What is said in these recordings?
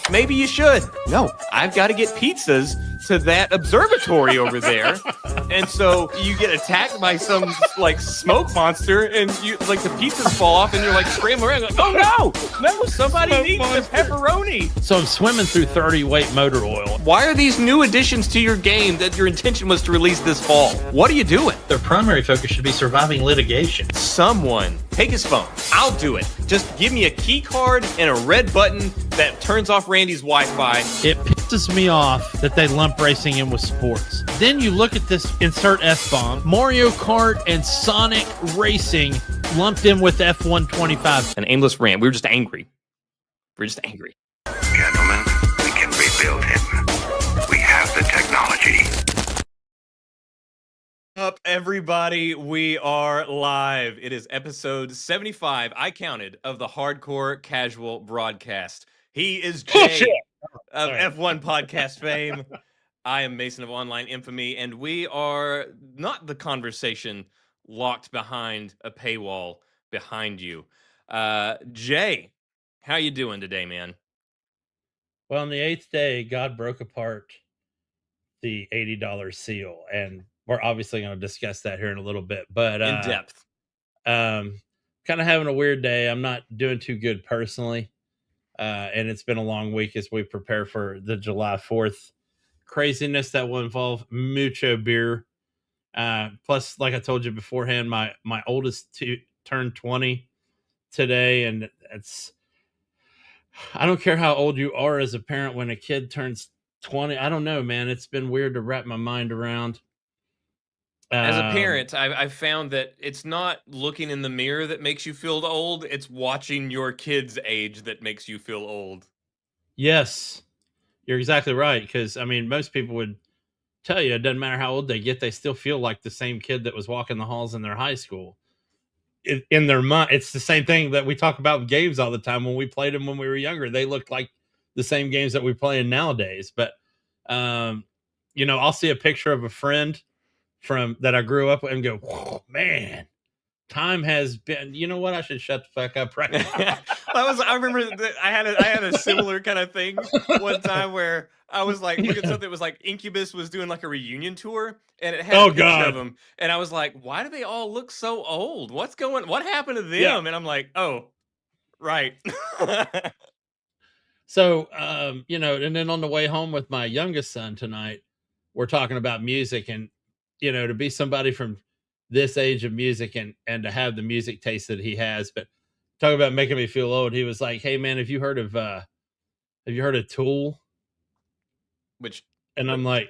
Maybe you should. No, I've got to get pizzas to that observatory over there. And so you get attacked by some like smoke monster, and you like the pizzas fall off, and you're like scrambling around, like, oh no, somebody Smoke needs monster. the pepperoni. So I'm swimming through 30 weight motor oil. Why are these new additions to your game that your intention was to release this fall? What are you doing? Their primary focus should be surviving litigation. Someone take his phone. I'll do it. Just give me a key card and a red button that turns off Randy's Wi-Fi. It pisses me off that they lump racing in with sports. Then you look at this insert F-bomb, Mario Kart and Sonic Racing lumped in with F125. An aimless rant. We were just angry. Gentlemen, we can rebuild him. We have the technology. Up, everybody. We are live. It is episode 75, I counted, of the Hardcore Casual Broadcast. He is Jay of F1 podcast fame. I am Mason of Online Infamy, and we are not the conversation locked behind a paywall behind you. Jay, how you doing today, man? Well, on the 8th day, God broke apart the $80 seal, and we're obviously going to discuss that here in a little bit. But In depth. kind of having a weird day. I'm not doing too good personally, and it's been a long week as we prepare for the July 4th craziness that will involve mucho beer. Plus, like I told you beforehand, my oldest turned 20 today, and I don't care how old you are as a parent when a kid turns 20. I don't know, man. It's been weird to wrap my mind around. As a parent, I've found that it's not looking in the mirror that makes you feel old. It's watching your kids age that makes you feel old. Yes, you're exactly right. Because, I mean, most people would tell you it doesn't matter how old they get, they still feel like the same kid that was walking the halls in their high school. In their mind, it's the same thing that we talk about with games all the time. When we played them when we were younger, they looked like the same games that we play in nowadays. But, I'll see a picture of a friend from that I grew up with and go, whoa, man, time has been, you know what? I should shut the fuck up right now. I remember that I had a similar kind of thing one time where I was like, look at something that was like Incubus was doing like a reunion tour, and it had a picture of them, and I was like, why do they all look so old? What happened to them? Yeah. And I'm like, oh, right. So, and then on the way home with my youngest son tonight, we're talking about music, and, to be somebody from this age of music and to have the music taste that he has, but talk about making me feel old. He was like, hey man, have you heard of Tool? And I'm like,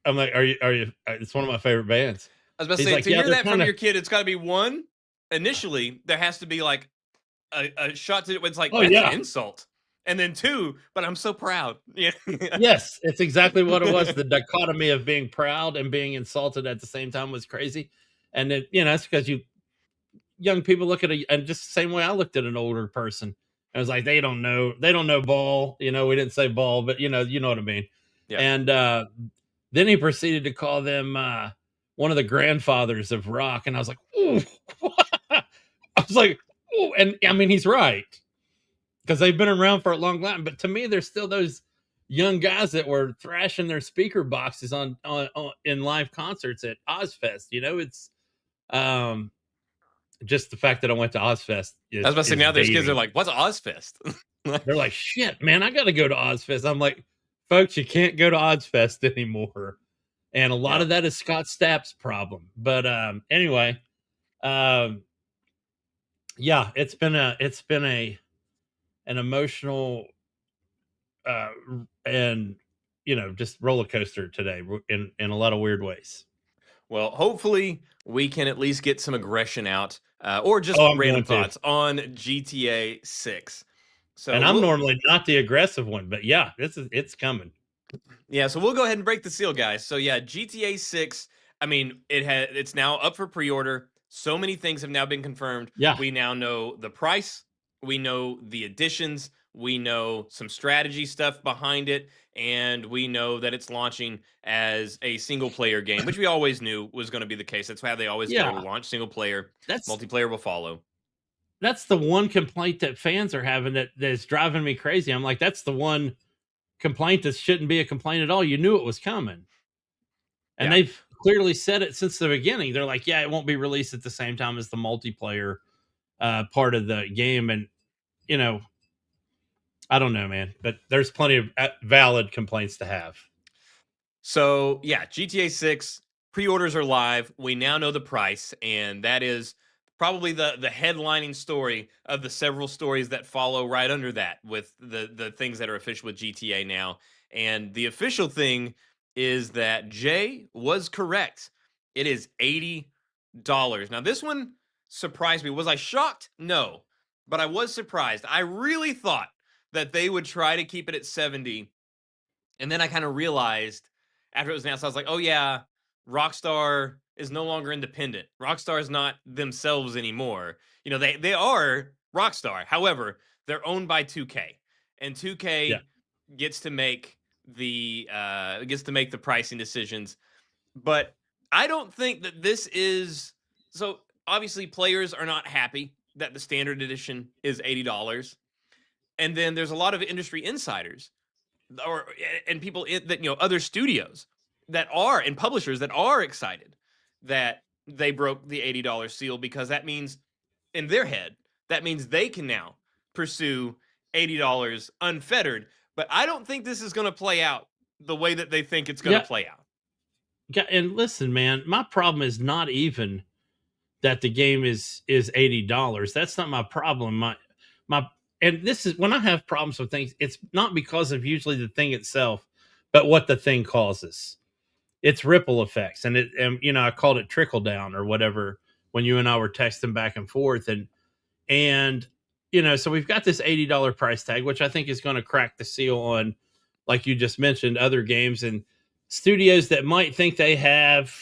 are you, it's one of my favorite bands. I was about to say, to hear that from your kid, it's got to be one. Initially, there has to be like a shot to it. It's like, that's an insult. And then two, but I'm so proud. Yeah. Yes, it's exactly what it was. The dichotomy of being proud and being insulted at the same time was crazy. And then, that's because young people look at and just the same way I looked at an older person. I was like, they don't know ball. We didn't say ball, but you know what I mean. Yeah. And then he proceeded to call them one of the grandfathers of rock. And I was like, ooh. I was like, ooh. And I mean, he's right. Because they've been around for a long time, but to me, there's still those young guys that were thrashing their speaker boxes on in live concerts at Ozfest. It's just the fact that I went to Ozfest. I was about to say, now there's kids that are like, "What's Ozfest?" They're like, "Shit, man, I got to go to Ozfest." I'm like, "Folks, you can't go to Ozfest anymore," and a lot of that is Scott Stapp's problem. But anyway, it's been an emotional and just roller coaster today in a lot of weird ways. Well, hopefully we can at least get some aggression out or just random thoughts on GTA 6. So, and I'm normally not the aggressive one, but yeah, it's coming. Yeah, so we'll go ahead and break the seal, guys. So yeah, GTA 6, I mean, it's now up for pre-order. So many things have now been confirmed. Yeah. We now know the price. We know the additions, we know some strategy stuff behind it, and we know that it's launching as a single-player game, which we always knew was going to be the case. That's how they always go to launch single-player. Multiplayer will follow. That's the one complaint that fans are having that's driving me crazy. I'm like, that's the one complaint that shouldn't be a complaint at all. You knew it was coming. And Yeah. they've clearly said it since the beginning. They're like, yeah, it won't be released at the same time as the multiplayer part of the game. And, you know, I don't know, man, but there's plenty of valid complaints to have. So, yeah, GTA 6 pre-orders are live. We now know the price, and that is probably the headlining story of the several stories that follow right under that with the things that are official with GTA now. And the official thing is that Jay was correct. It is $80. Now, this one surprised me. Was I shocked? No, but I was surprised. I really thought that they would try to keep it at 70. And then I kind of realized after it was announced, I was like, oh, yeah, Rockstar is no longer independent. Rockstar is not themselves anymore. You know, they are Rockstar. However, they're owned by 2K, and 2K gets to make the pricing decisions. But I don't think that this is so. Obviously, players are not happy that the standard edition is $80, and then there's a lot of industry insiders and people that, you know, other studios that are and publishers that are excited that they broke the $80 seal, because that means in their head that means they can now pursue $80 unfettered. But I don't think this is going to play out the way that they think it's going to play out. And listen, man, my problem is not even that the game is $80. That's not my problem. My and this is when I have problems with things, it's not because of usually the thing itself, but what the thing causes. It's ripple effects. And you know, I called it trickle down or whatever when you and I were texting back and forth. And you know, so we've got this $80 price tag, which I think is going to crack the seal on, like you just mentioned, other games and studios that might think they have,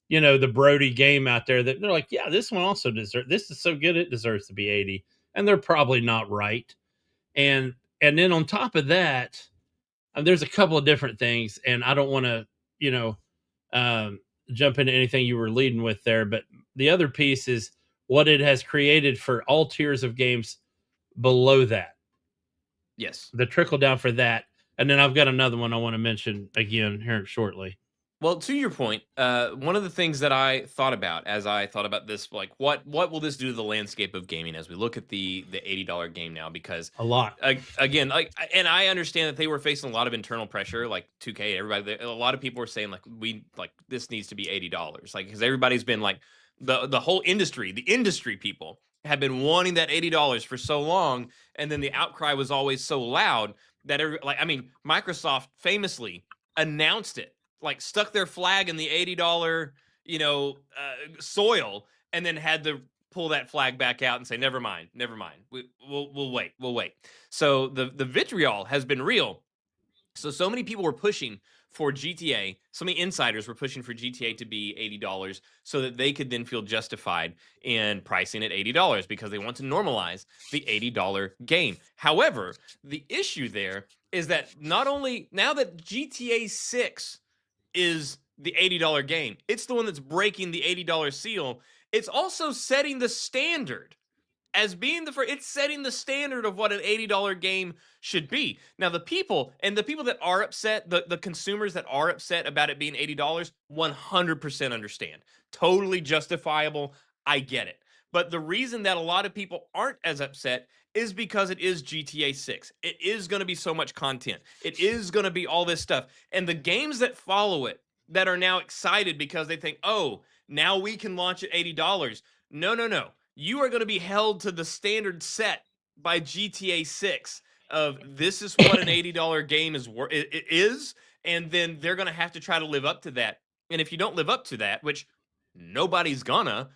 you know, the Brody game out there that they're like, yeah, this one also deserves, this is so good it deserves to be 80. And they're probably not right. And then on top of that, there's a couple of different things, and I don't want to, you know, jump into anything you were leading with there, but the other piece is what it has created for all tiers of games below that. Yes. The trickle down for that. And then I've got another one I want to mention again here shortly. Well, to your point, one of the things that I thought about as I thought about this, like what will this do to the landscape of gaming as we look at the $80 game now? Because a lot again, like, and I understand that they were facing a lot of internal pressure, like 2K, everybody. A lot of people were saying like this needs to be $80, like because everybody's been like the whole industry, the industry people have been wanting that $80 for so long, and then the outcry was always so loud that Microsoft famously announced it. Like stuck their flag in the $80, you know, soil, and then had to pull that flag back out and say, never mind. We'll wait. So the vitriol has been real. So many people were pushing for GTA. So many insiders were pushing for GTA to be $80 so that they could then feel justified in pricing at $80 because they want to normalize the $80 game. However, the issue there is that not only now that GTA 6 is the $80 game, it's the one that's breaking the $80 seal. It's also setting the standard as being it's setting the standard of what an $80 game should be. Now, the people that are upset, the consumers that are upset about it being $80, 100% understand. Totally justifiable. I get it. But the reason that a lot of people aren't as upset is because it is GTA 6. It is going to be so much content. It is going to be all this stuff. And the games that follow it that are now excited because they think, oh, now we can launch at $80. No. You are going to be held to the standard set by GTA 6 of this is what an $80 game is, and then they're going to have to try to live up to that. And if you don't live up to that, which nobody's gonna,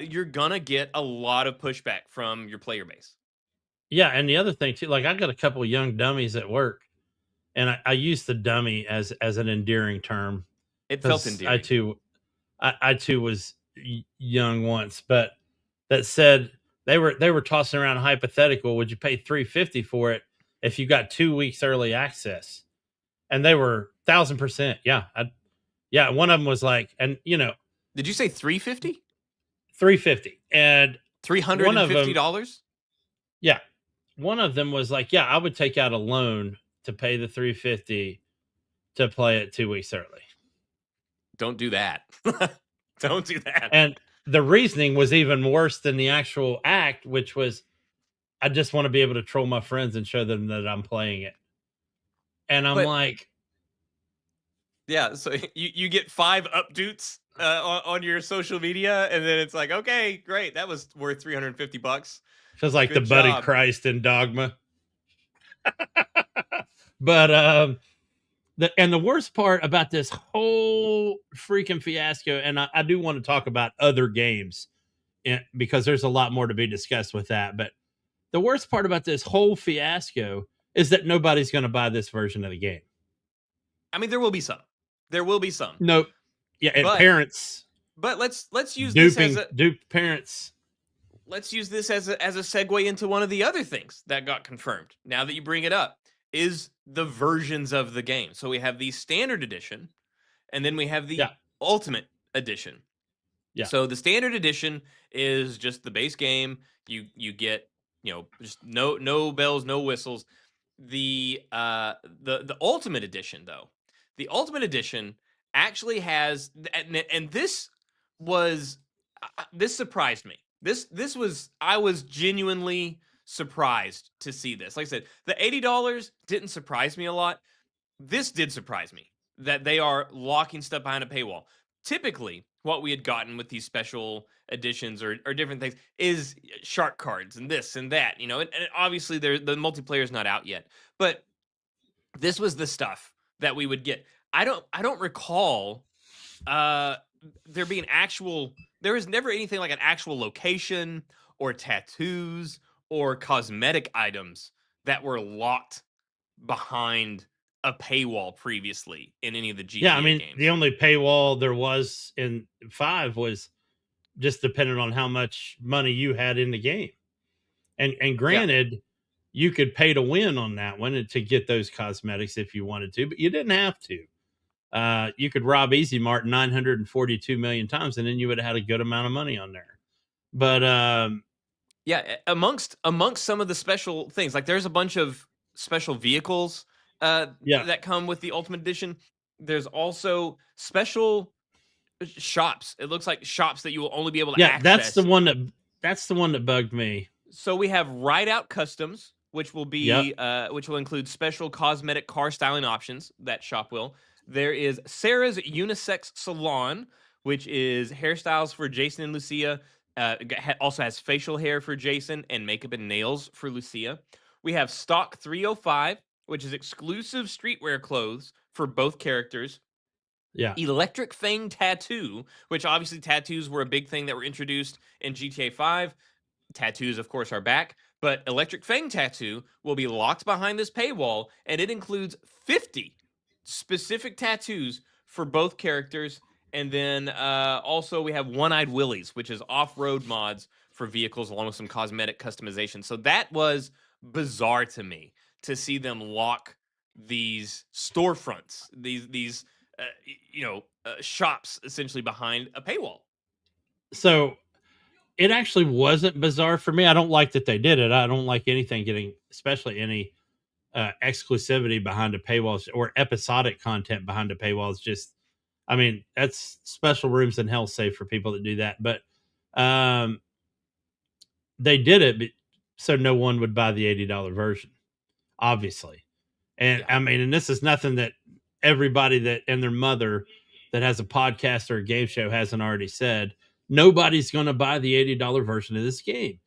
you're gonna get a lot of pushback from your player base. Yeah, and the other thing too, like I got a couple of young dummies at work, and I use the dummy as an endearing term. It felt endearing. I too was young once, but that said they were tossing around a hypothetical. Would you pay $350 for it if you got 2 weeks early access? And they were 1,000%. Yeah. One of them was like, and you know, did you say $350? $350 and $350? Yeah. One of them was like, yeah, I would take out a loan to pay the $350 to play it 2 weeks early. Don't do that. Don't do that. And the reasoning was even worse than the actual act, which was, I just want to be able to troll my friends and show them that I'm playing it. And I'm like, yeah, so you get 5 updates on your social media, and then it's like, okay, great, that was worth $350. Feels like Good the Buddy job. Christ in Dogma. But the worst part about this whole freaking fiasco, and I do want to talk about other games because there's a lot more to be discussed with that. But the worst part about this whole fiasco is that nobody's going to buy this version of the game. I mean, there will be some. There will be some. Nope. Yeah, and parents. But let's use this as a dupe parents. Let's use this as a segue into one of the other things that got confirmed. Now that you bring it up, is the versions of the game. So we have the standard edition, and then we have the ultimate edition. Yeah. So the standard edition is just the base game. You get, just no bells, no whistles. The ultimate edition, though, the ultimate edition actually has, and this surprised me. I was genuinely surprised to see this. Like I said, the $80 didn't surprise me a lot. This did surprise me, that they are locking stuff behind a paywall. Typically, what we had gotten with these special editions or different things is shark cards and this and that, and obviously the multiplayer is not out yet, but this was the stuff that we would get. I don't recall there being there was never anything like an actual location or tattoos or cosmetic items that were locked behind a paywall previously in any of the GTA games. The only paywall there was in 5 was just dependent on how much money you had in the game. And granted, you could pay to win on that one to get those cosmetics if you wanted to, but you didn't have to. You could rob Easy Mart 942 million times, and then you would have had a good amount of money on there. But amongst some of the special things, like there's a bunch of special vehicles that come with the Ultimate Edition. There's also special shops. It looks like shops that you will only be able to access. That's the one that bugged me. So we have Ride Out Customs, which will be which will include special cosmetic car styling options. That shop will. There is Sarah's Unisex Salon, which is hairstyles for Jason and Lucia. Also has facial hair for Jason and makeup and nails for Lucia. We have Stock 305, which is exclusive streetwear clothes for both characters. Yeah. Electric Fang Tattoo, which obviously tattoos were a big thing that were introduced in GTA 5. Tattoos, of course, are back, but Electric Fang Tattoo will be locked behind this paywall, and it includes 50 specific tattoos for both characters. And then also we have One-Eyed Willies, which is off-road mods for vehicles along with some cosmetic customization. So that was bizarre to me to see them lock these storefronts, these shops essentially behind a paywall. So it actually wasn't bizarre for me. I don't like that they did it. I don't like anything getting, especially any exclusivity behind a paywall or episodic content behind a paywall. It's just, I mean, that's special rooms in hell safe for people that do that. But they did it so no one would buy the $80 version, obviously. And I mean, and this is nothing that everybody that and their mother that has a podcast or a game show hasn't already said. Nobody's going to buy the $80 version of this game.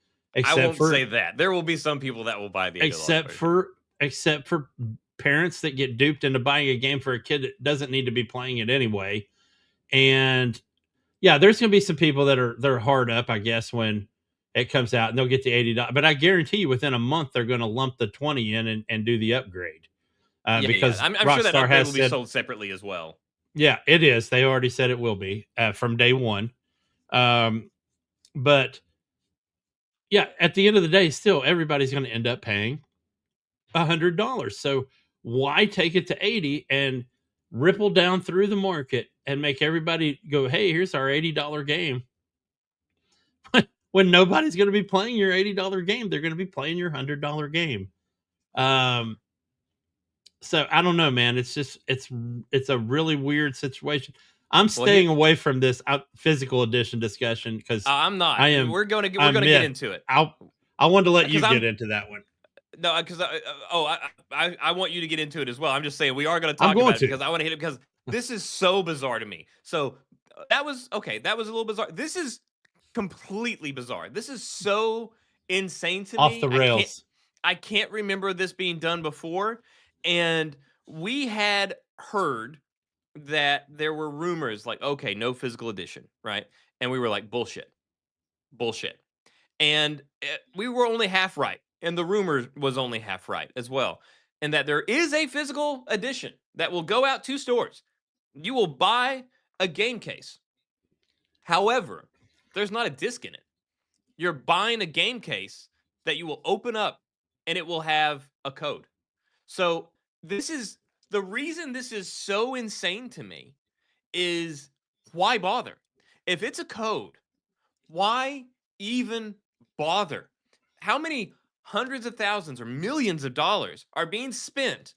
I won't say that. There will be some people that will buy the $80 version. Except for parents that get duped into buying a game for a kid that doesn't need to be playing it anyway. And yeah, there's going to be some people that they're hard up, I guess, when it comes out and they'll get the $80. But I guarantee you within a month, they're going to lump the 20 in and do the upgrade. Because I'm sure that upgrade will be sold separately as well. Yeah, it is. They already said it will be from day one. But yeah, at the end of the day, still everybody's going to end up paying $100. So why take it to 80 and ripple down through the market and make everybody go, hey, here's our $80 game. When nobody's going to be playing your $80 game, they're going to be playing your $100 game. So I don't know, man. It's just it's a really weird situation. I'm Well, here, staying away from this physical edition discussion because I'm not. I am We're gonna get myth. into it I wanted to let because you get I'm into that one. no because I want you to get into it as well. I'm just saying we are going to I'm talk going about it to. because I want to hit it because this is so bizarre to me. So that was okay. That was a little bizarre. This is completely bizarre. This is so insane to Off me. the rails. I can't remember this being done before, and we had heard that there were rumors like, okay, no physical edition, right? And we were like, bullshit, bullshit. And we were only half right. And the rumor was only half right as well. And that there is a physical edition that will go out to stores. You will buy a game case. However, there's not a disc in it. You're buying a game case that you will open up and it will have a code. So, this is the reason this is so insane to me is why bother? If it's a code, why even bother? How many hundreds of thousands or millions of dollars are being spent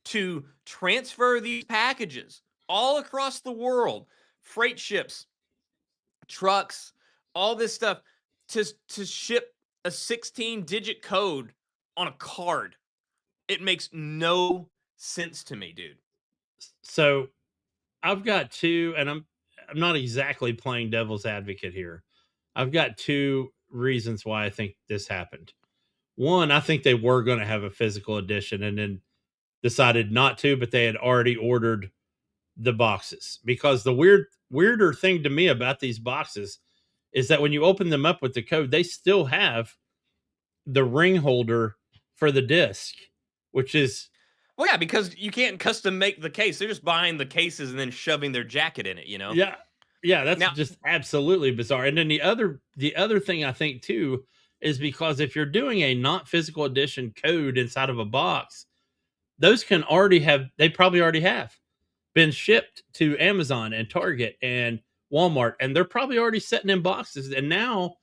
to transfer these packages all across the world, freight ships, trucks, all this stuff to ship a 16-digit code on a card? It makes no sense to me, dude. So I've got two, and I'm not exactly playing devil's advocate here. I've got two reasons why I think this happened. One, I think they were going to have a physical edition and then decided not to, but they had already ordered the boxes. Because the weirder thing to me about these boxes is that when you open them up with the code, they still have the ring holder for the disc, which is Well, yeah, because you can't custom make the case. They're just buying the cases and then shoving their jacket in it, you know? yeah, yeah, that's Now, just absolutely bizarre. And then the other thing I think too is because if you're doing a not physical edition code inside of a box, those can already have they probably already have been shipped to Amazon and Target and Walmart, and they're probably already sitting in boxes. And now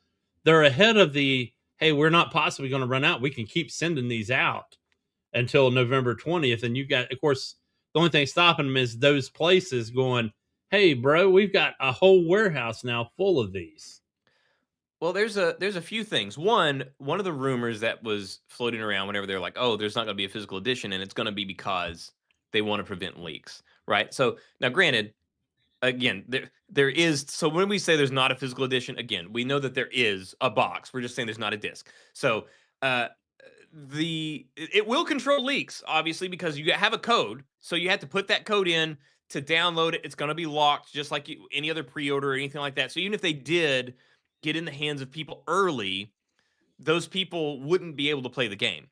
they're ahead of the hey, we're not possibly going to run out. We can keep sending these out until November 20th. And you got, of course, the only thing stopping them is those places going, hey, bro, we've got a whole warehouse now full of these. well, there's a few things. One of the rumors that was floating around whenever they're like, "Oh, there's not going to be a physical edition," and it's going to be because they want to prevent leaks, right? So now, granted, again, there is. So when we say there's not a physical edition, again, we know that there is a box. We're just saying there's not a disc. So uh, it will control leaks, obviously, because you have a code. So you have to put that code in to download it. It's going to be locked, just like any other pre-order or anything like that. So even if they did get in the hands of people early, those people wouldn't be able to play the game.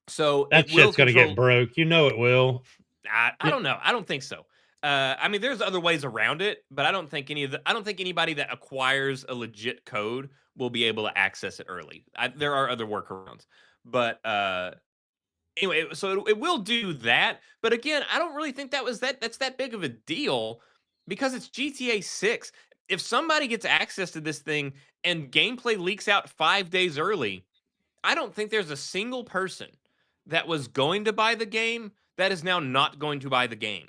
So That it will shit's going to get control. broke. You know it will. I don't know. I don't think so. I mean, there's other ways around it, but I don't think I don't think anybody that acquires a legit code will be able to access it early. There are other workarounds, but anyway, so it will do that. But again, I don't really think that's that big of a deal because it's GTA 6. If somebody gets access to this thing and gameplay leaks out 5 days early, I don't think there's a single person that was going to buy the game that is now not going to buy the game.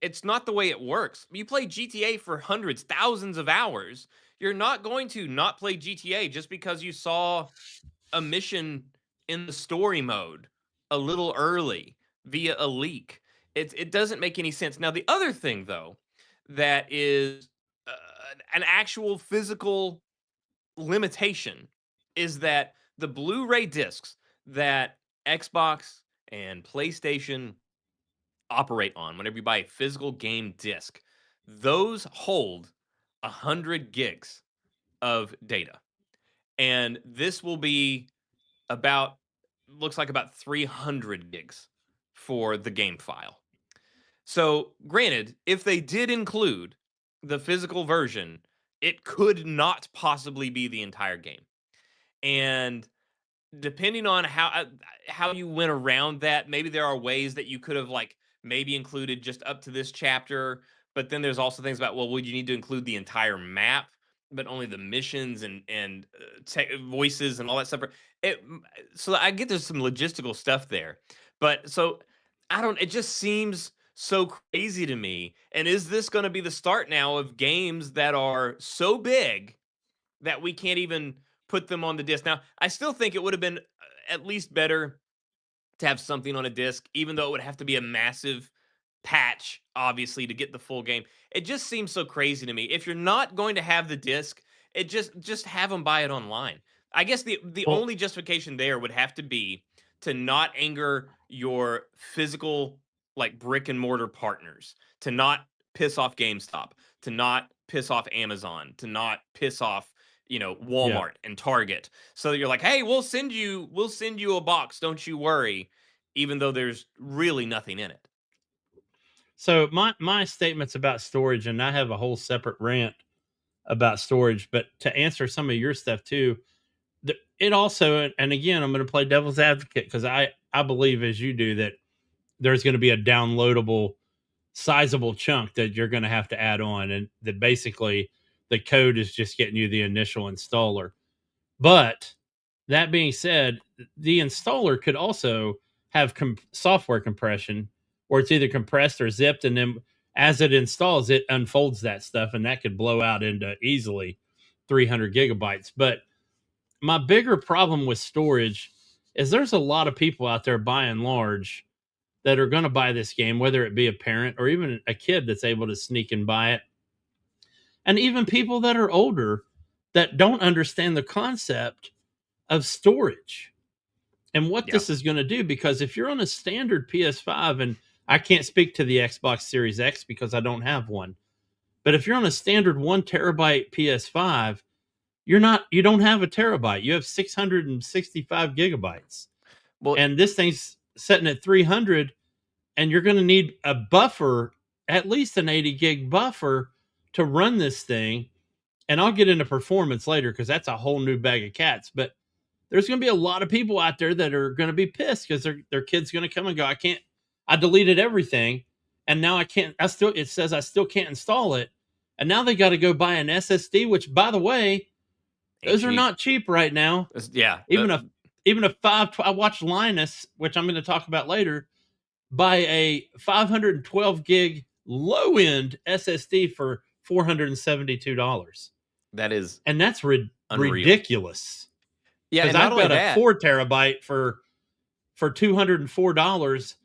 It's not the way it works. You play GTA for hundreds, thousands of hours. You're not going to not play GTA just because you saw a mission in the story mode a little early via a leak. It doesn't make any sense. Now, the other thing, though, that is uh, an actual physical limitation is that the Blu-ray discs that Xbox and PlayStation operate on whenever you buy a physical game disc, those hold 100 gigs of data. And this will be about looks like about 300 gigs for the game file. So, granted, if they did include the physical version, it could not possibly be the entire game. And depending on how you went around that, maybe there are ways that you could have like maybe included just up to this chapter, but then there's also things about, well, would you need to include the entire map, but only the missions and voices and all that stuff? So I get there's some logistical stuff there, but so It just seems so crazy to me. And is this going to be the start now of games that are so big that we can't even put them on the disc? Now, I still think it would have been at least better to have something on a disc, even though it would have to be a massive patch, obviously, to get the full game. It just seems so crazy to me. If you're not going to have the disc, it just have them buy it online. I guess the Well, only justification there would have to be to not anger your physical, like, brick and mortar partners, to not piss off GameStop, to not piss off Amazon, to not piss off yeah. Walmart and Target. So you're like, hey, we'll send you a box, don't you worry, even though there's really nothing in it. So my statements about storage, and I have a whole separate rant about storage, but to answer some of your stuff too, it also, and again, I'm going to play devil's advocate because I believe, as you do, that there's going to be a downloadable sizable chunk that you're going to have to add on, and that basically the code is just getting you the initial installer. But that being said, the installer could also have software compression, or it's either compressed or zipped, and then as it installs, it unfolds that stuff, and that could blow out into easily 300 gigabytes. But my bigger problem with storage is there's a lot of people out there, by and large, that are going to buy this game, whether it be a parent or even a kid that's able to sneak and buy it, and even people that are older that don't understand the concept of storage and what Yeah. this is going to do. Because if you're on a standard PS5, and I can't speak to the Xbox Series X because I don't have one, but if you're on a standard 1 terabyte PS5, you don't have a terabyte. You have 665 gigabytes. Well, And this thing's sitting at 300, and you're going to need a buffer, at least an 80 gig buffer, to run this thing. And I'll get into performance later because that's a whole new bag of cats. But there's going to be a lot of people out there that are going to be pissed because their kid's going to come and go, I deleted everything, and now it says I still can't install it. And now they got to go buy an SSD, which, by the way, those are not cheap right now. Yeah. Even a 512. I watched Linus, which I'm going to talk about later, buy a 512 gig low end SSD for $472. That is, and that's unreal. Ridiculous. Yeah, because I've got a 4 terabyte for $204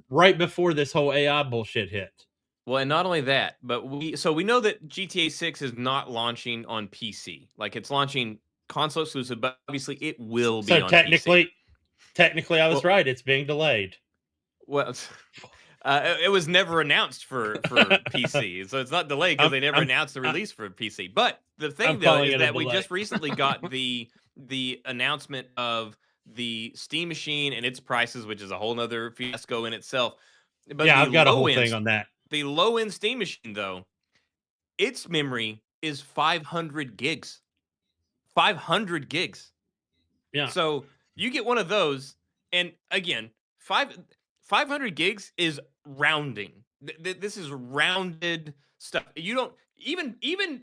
right before this whole AI bullshit hit. Well, and not only that, but we know that GTA 6 is not launching on PC. Like, it's launching console exclusive, but obviously it will be on technically, PC. Technically, I was right. It's being delayed. Well, it was never announced for PC, so it's not delayed because they never announced the release for PC. But the thing, though, is that we just recently got the announcement of the Steam machine and its prices, which is a whole nother fiasco in itself. But yeah, I've got a whole thing on that. The low-end Steam machine, though, its memory is 500 gigs. 500 gigs. Yeah. So you get one of those, and again, 500 gigs is rounding. This is rounded stuff. You don't even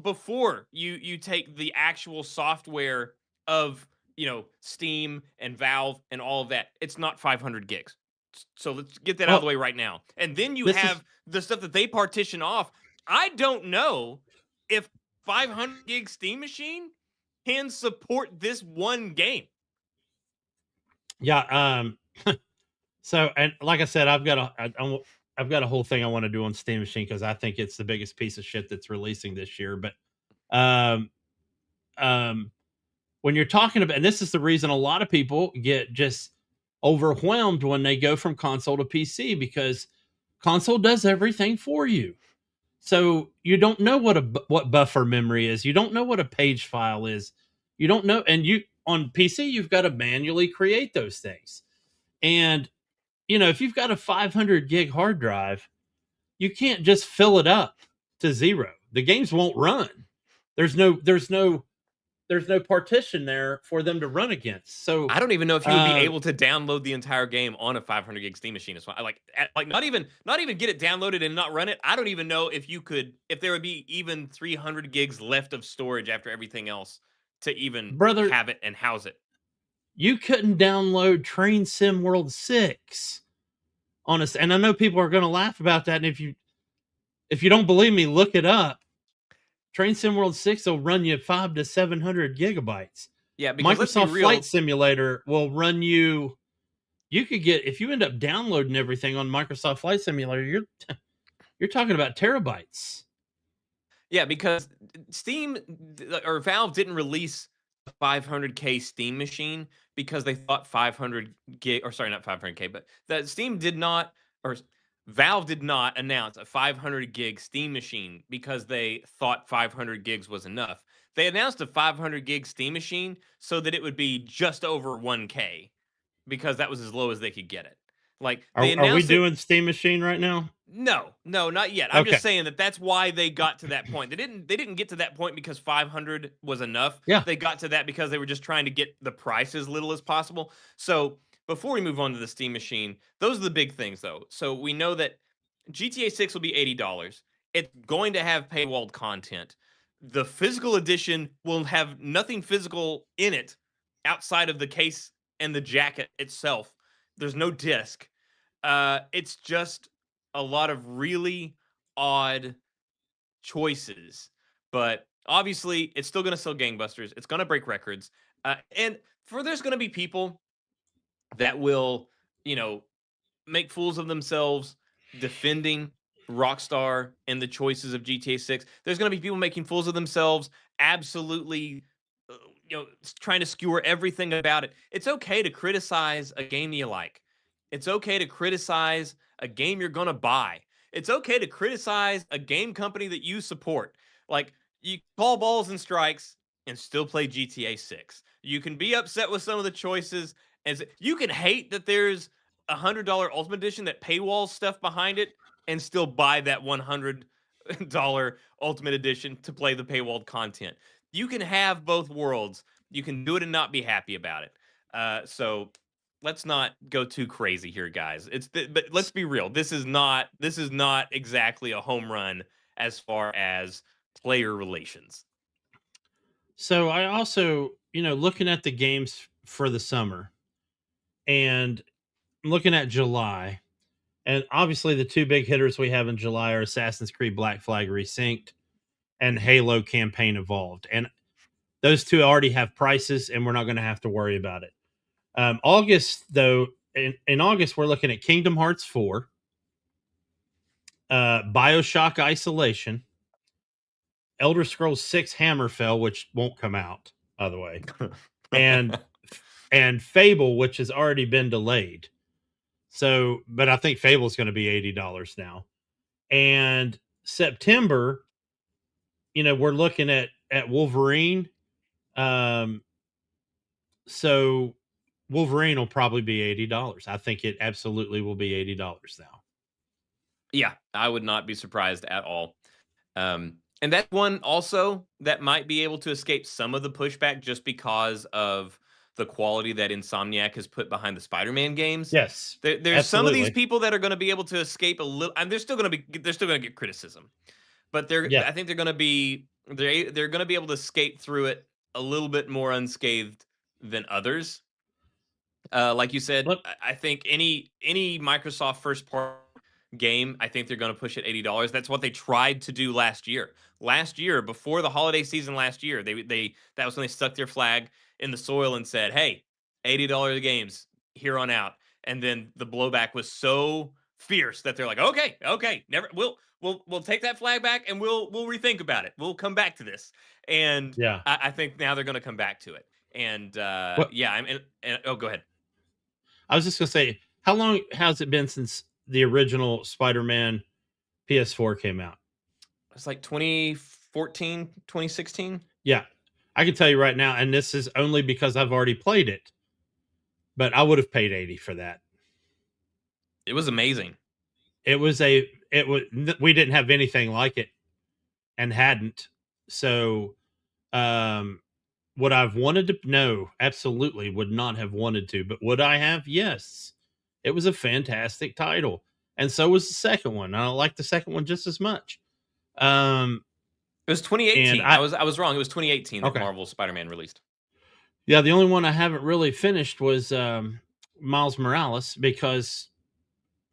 before you take the actual software of Steam and Valve and all of that, it's not 500 gigs. So let's get that out of the way right now. And then you have the stuff that they partition off. I don't know if 500 gig Steam machine can support this one game. Yeah. So, and like I said, I've got a whole thing I want to do on Steam Machine because I think it's the biggest piece of shit that's releasing this year. But when you're talking about, and this is the reason a lot of people get just overwhelmed when they go from console to PC, because console does everything for you. So you don't know what buffer memory is. You don't know what a page file is. You don't know, and on PC you've got to manually create those things. And if you've got a 500 gig hard drive, you can't just fill it up to 0. The games won't run. There's no partition there for them to run against. So I don't even know if you would be able to download the entire game on a 500 gig Steam machine. As well. Like not even get it downloaded and not run it. I don't even know if there would be even 300 gigs left of storage after everything else to even have it and house it. You couldn't download Train Sim World 6 honest. And I know people are going to laugh about that. And if you don't believe me, look it up. Train Sim World 6 will run you 500 to 700 gigabytes. Yeah, because let's be Microsoft real. Flight Simulator will run you. You could get, if you end up downloading everything on Microsoft Flight Simulator, you're talking about terabytes. Yeah, because Steam or Valve didn't release a 500K Steam machine because they thought 500 gig, or sorry, not 500K, but that Steam did not, or Valve did not announce a 500 gig Steam machine because they thought 500 gigs was enough. They announced a 500 gig Steam machine so that it would be just over 1K because that was as low as they could get it. Like they Are we announced it. doing Steam Machine right now? No, not yet. I'm Okay. just saying that's why they got to that point. They didn't get to that point because 500 was enough. Yeah. They got to that because they were just trying to get the price as little as possible. So before we move on to the Steam machine, those are the big things though. So we know that GTA 6 will be $80. It's going to have paywalled content. The physical edition will have nothing physical in it outside of the case and the jacket itself. There's no disc. It's just a lot of really odd choices, but obviously it's still going to sell gangbusters. It's going to break records. And there's going to be people that will, make fools of themselves defending Rockstar and the choices of GTA 6. There's going to be people making fools of themselves, absolutely, trying to skewer everything about it. It's okay to criticize a game you like. It's okay to criticize a game you're going to buy. It's okay to criticize a game company that you support. Like, you call balls and strikes and still play GTA 6. You can be upset with some of the choices. And you can hate that there's $100 Ultimate Edition that paywall stuff behind it and still buy that $100 Ultimate Edition to play the paywalled content. You can have both worlds. You can do it and not be happy about it. So let's not go too crazy here, guys. But let's be real. This is not exactly a home run as far as player relations. So I also, looking at the games for the summer and looking at July, and obviously the two big hitters we have in July are Assassin's Creed Black Flag Resynced and Halo Campaign Evolved. And those two already have prices and we're not going to have to worry about it. August, though, in August, we're looking at Kingdom Hearts 4, BioShock Isolation, Elder Scrolls 6 Hammerfell, which won't come out, by the way, and Fable, which has already been delayed. So, but I think Fable is going to be $80 now. And September, we're looking at Wolverine. So Wolverine will probably be $80. I think it absolutely will be $80 now. Yeah, I would not be surprised at all. And that's one also that might be able to escape some of the pushback just because of the quality that Insomniac has put behind the Spider-Man games. Yes, there's absolutely. Some of these people that are going to be able to escape a little, and they're still going to get criticism, but I think they're going to be able to escape through it a little bit more unscathed than others. Like you said, I think any Microsoft first party game, I think they're going to push it $80. That's what they tried to do last year. Last year, before the holiday season last year, that was when they stuck their flag in the soil and said, "Hey, $80 games here on out." And then the blowback was so fierce that they're like, "Okay, never, we'll take that flag back and we'll rethink about it. We'll come back to this." And yeah, I think now they're going to come back to it. And oh, go ahead. I was just going to say, how long has it been since the original Spider-Man PS4 came out? It's like 2014, 2016. Yeah, I can tell you right now, and this is only because I've already played it, but I would have paid $80 for that. It was amazing. We didn't have anything like it and hadn't. So, would I've wanted to? No, absolutely would not have wanted to. But would I have? Yes. It was a fantastic title. And so was the second one. I like the second one just as much. It was 2018. I was wrong. It was 2018 that Okay. Marvel Spider-Man released. Yeah, the only one I haven't really finished was Miles Morales, because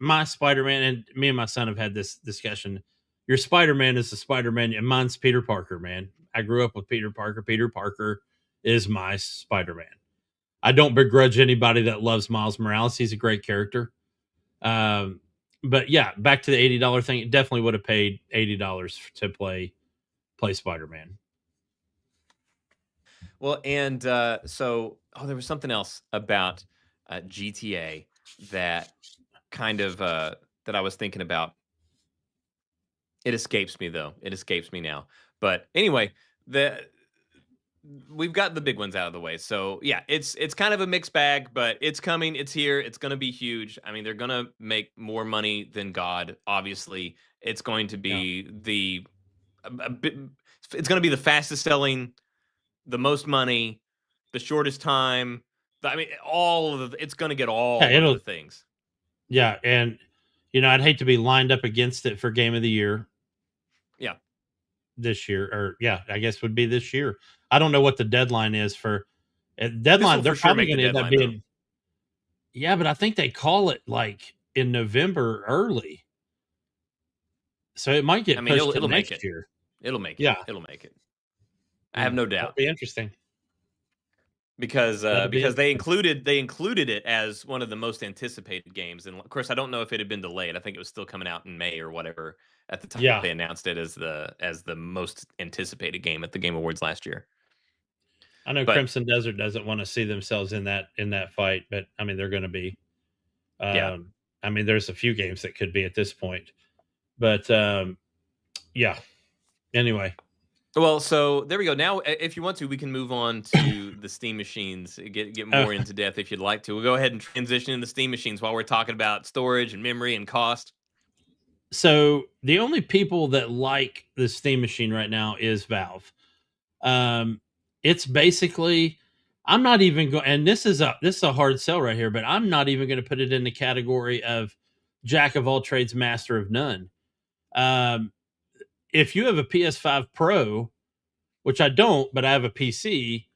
my Spider-Man, and me and my son have had this discussion. Your Spider-Man is the Spider-Man, and mine's Peter Parker, man. I grew up with Peter Parker. Peter Parker is my Spider-Man. I don't begrudge anybody that loves Miles Morales. He's a great character. But yeah, back to the $80 thing. It definitely would have paid $80 to play Spider-Man. Well, and there was something else about GTA that kind of that I was thinking about. It escapes me though. It escapes me now. But anyway, we've got the big ones out of the way. So yeah, it's kind of a mixed bag, but it's coming. It's here. It's going to be huge. I mean, they're going to make more money than God. Obviously, it's going to be it's going to be the fastest selling, the most money, the shortest time. I mean, it's going to get all of the things. Yeah, and I'd hate to be lined up against it for Game of the Year. Yeah. This year, or I guess would be this year. I don't know what the deadline is for deadline. They're probably going to end up being. Yeah, but I think they call it like in November early, so it might get pushed to next year. It'll make it. Yeah, it'll make it. I have no doubt. That'll be interesting because they included it as one of the most anticipated games, and of course I don't know if it had been delayed. I think it was still coming out in May or whatever at the time they announced it as the most anticipated game at the Game Awards last year. I know Crimson Desert doesn't want to see themselves in that fight, but I mean they're going to be. I mean there's a few games that could be at this point, but yeah. Anyway. Well, so there we go. Now, if you want to, we can move on to the Steam machines. Get more into depth if you'd like to. We'll go ahead and transition into Steam machines while we're talking about storage and memory and cost. So the only people that like the Steam machine right now is Valve. It's basically, I'm not even going, and this is a hard sell right here, but I'm not even going to put it in the category of jack of all trades, master of none. If you have a PS5 Pro, which I don't, but I have a PC,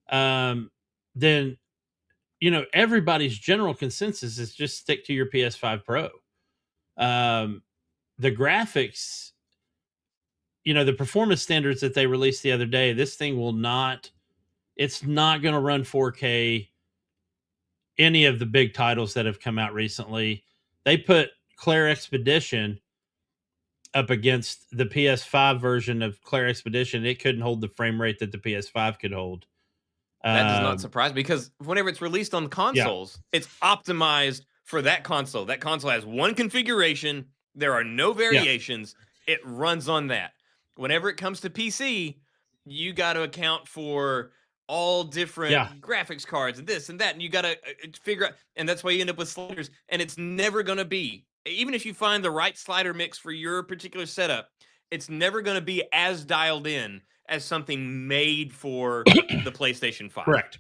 then everybody's general consensus is just stick to your PS5 Pro. The graphics, the performance standards that they released the other day, this thing it's not going to run 4K. Any of the big titles that have come out recently, they put Claire Expedition up against the PS5 version of Claire Expedition. It couldn't hold the frame rate that the PS5 could hold. That does not surprise me, because whenever it's released on consoles, it's optimized for that console. That console has one configuration. There are no variations. Yeah. It runs on that. Whenever it comes to PC, you got to account for all different graphics cards and this and that, and you got to figure out, and that's why you end up with sliders, and it's never going to be, even if you find the right slider mix for your particular setup, it's never going to be as dialed in as something made for the PlayStation 5. Correct.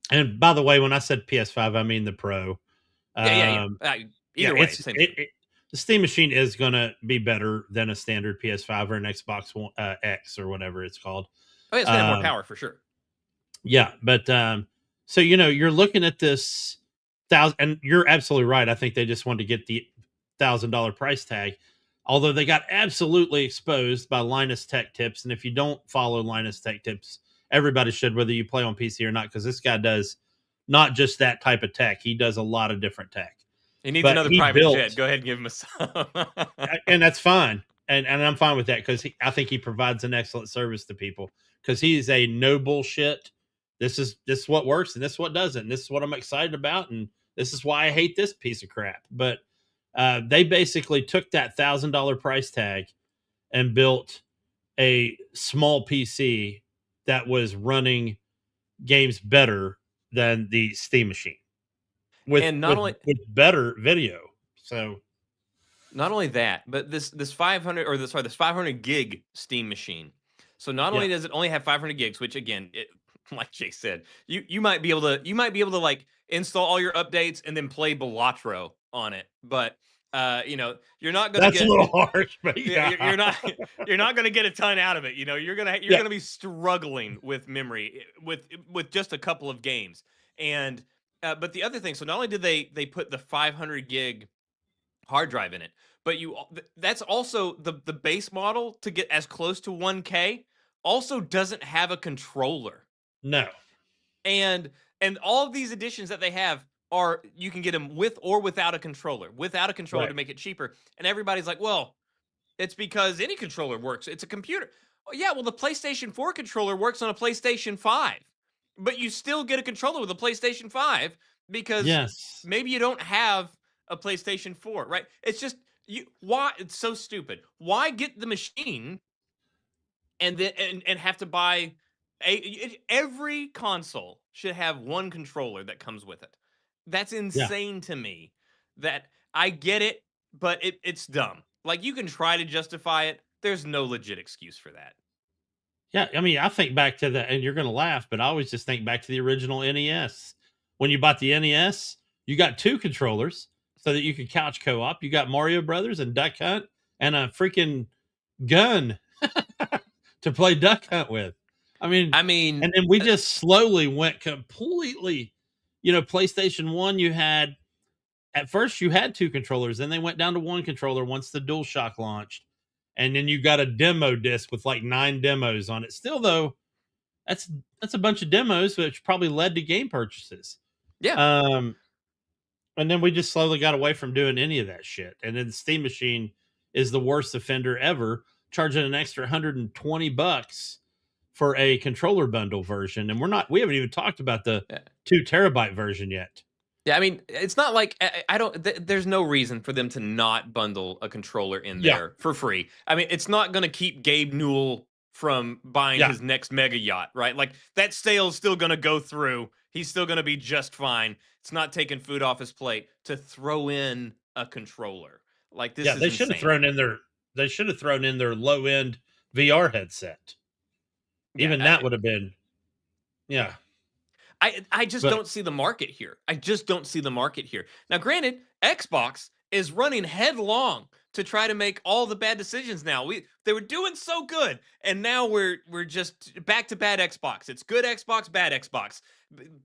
And by the way, when I said PS5, I mean the Pro. Either way, same thing. The Steam machine is going to be better than a standard PS5 or an Xbox One, X or whatever it's called. Oh, it's going to have more power for sure. Yeah, but so you're looking at this $1,000, and you're absolutely right. I think they just wanted to get the $1,000 price tag, although they got absolutely exposed by Linus Tech Tips. And if you don't follow Linus Tech Tips, everybody should, whether you play on PC or not, because this guy does not just that type of tech. He does a lot of different tech. He needs another private jet. Go ahead and give him a sub. And that's fine. And I'm fine with that, because I think he provides an excellent service to people, because he's a no bullshit. This is what works and this is what doesn't. And this is what I'm excited about. And this is why I hate this piece of crap. But they basically took that $1,000 price tag and built a small PC that was running games better than the Steam machine with better video. So not only that, but this 500 gig Steam machine. So not only does it only have 500 gigs, which again, like Jay said, you might be able to like install all your updates and then play Balatro on it, but you're not going to get a little harsh, but you're not going to get a ton out of it. You're going to be struggling with memory with just a couple of games. And but the other thing, so not only did they put the 500 gig hard drive in it. But that's also the base model to get as close to 1K also doesn't have a controller. No. And all of these editions that they have are, you can get them with or without a controller. Without a controller Right. to make it cheaper. And everybody's like, well, it's because any controller works. It's a computer. Oh, yeah, well, the PlayStation 4 controller works on a PlayStation 5. But you still get a controller with a PlayStation 5 because Yes. maybe you don't have a PlayStation 4, right? It's just why it's so stupid. Why get the machine and then and have to buy every console should have one controller that comes with it. That's insane to me. That I get it, but it's dumb. Like, you can try to justify it. There's no legit excuse for that. Yeah, I mean, I think back to that, and you're going to laugh, but I always just think back to the original NES. When you bought the NES, you got 2 controllers so that you could couch co-op. You got Mario Brothers and Duck Hunt and a freaking gun to play Duck Hunt with. I mean, and then we just slowly went completely, PlayStation 1, at first you had 2 controllers, then they went down to 1 controller once the DualShock launched. And then you got a demo disc with like 9 demos on it. Still, though, that's a bunch of demos, which probably led to game purchases. Yeah. And then we just slowly got away from doing any of that shit. And then the Steam machine is the worst offender ever, charging an extra $120 for a controller bundle version. And we haven't even talked about the 2 terabyte version yet. Yeah, I mean, it's not like there's no reason for them to not bundle a controller in there for free. I mean, it's not going to keep Gabe Newell from buying his next mega yacht, right? Like, that sale's still going to go through. He's still going to be just fine. It's not taking food off his plate to throw in a controller. Like, this is they should have thrown in their low end VR headset. Even that would have been, I just don't see the market here. I just don't see the market here. Now, granted, Xbox is running headlong to try to make all the bad decisions now. They were doing so good, and now we're just back to bad Xbox. It's good Xbox, bad Xbox.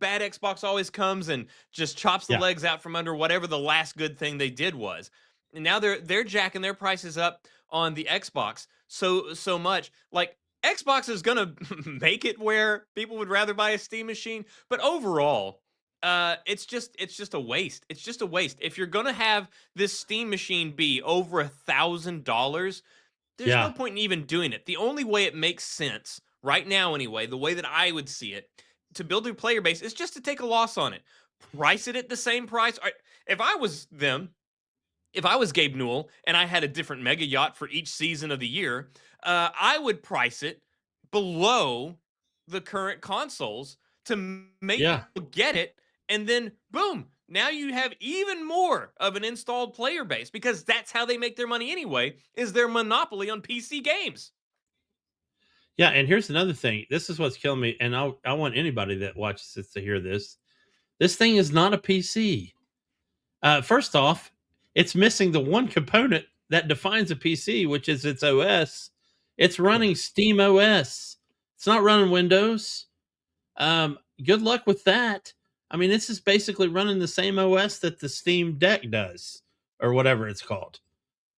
Bad Xbox always comes and just chops the legs out from under whatever the last good thing they did was. And now they're jacking their prices up on the Xbox so much. Like, Xbox is gonna make it where people would rather buy a Steam machine, but overall, it's just a waste. It's just a waste. If you're gonna have this Steam machine be over $1,000, there's no point in even doing it. The only way it makes sense right now, anyway, the way that I would see it, to build a player base, is just to take a loss on it, price it at the same price. If I was Gabe Newell and I had a different mega yacht for each season of the year, I would price it below the current consoles to make people get it. And then, boom, now you have even more of an installed player base, because that's how they make their money anyway, is their monopoly on PC games. Yeah, and here's another thing. This is what's killing me, and I want anybody that watches this to hear this. This thing is not a PC. First off, it's missing the one component that defines a PC, which is its OS. It's running Steam OS. It's not running Windows. Good luck with that. I mean, this is basically running the same OS that the Steam Deck does, or whatever it's called.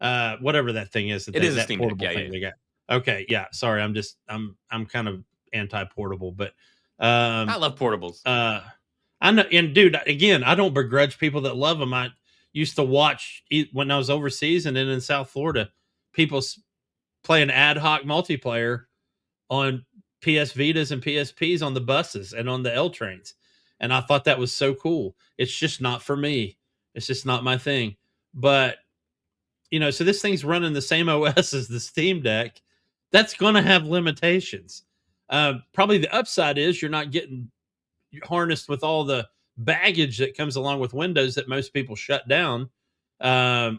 Whatever that thing is. It is a Steam Deck. Yeah. They got. Okay, yeah. Sorry, I'm kind of anti-portable, but I love portables. I know, and dude, again, I don't begrudge people that love them. I used to watch when I was overseas and then in South Florida, people playing ad hoc multiplayer on PS Vitas and PSPs on the buses and on the L trains. And I thought that was so cool. It's just not for me. It's just not my thing. But, so this thing's running the same OS as the Steam Deck. That's going to have limitations. Probably the upside is you're not getting harnessed with all the baggage that comes along with Windows that most people shut down,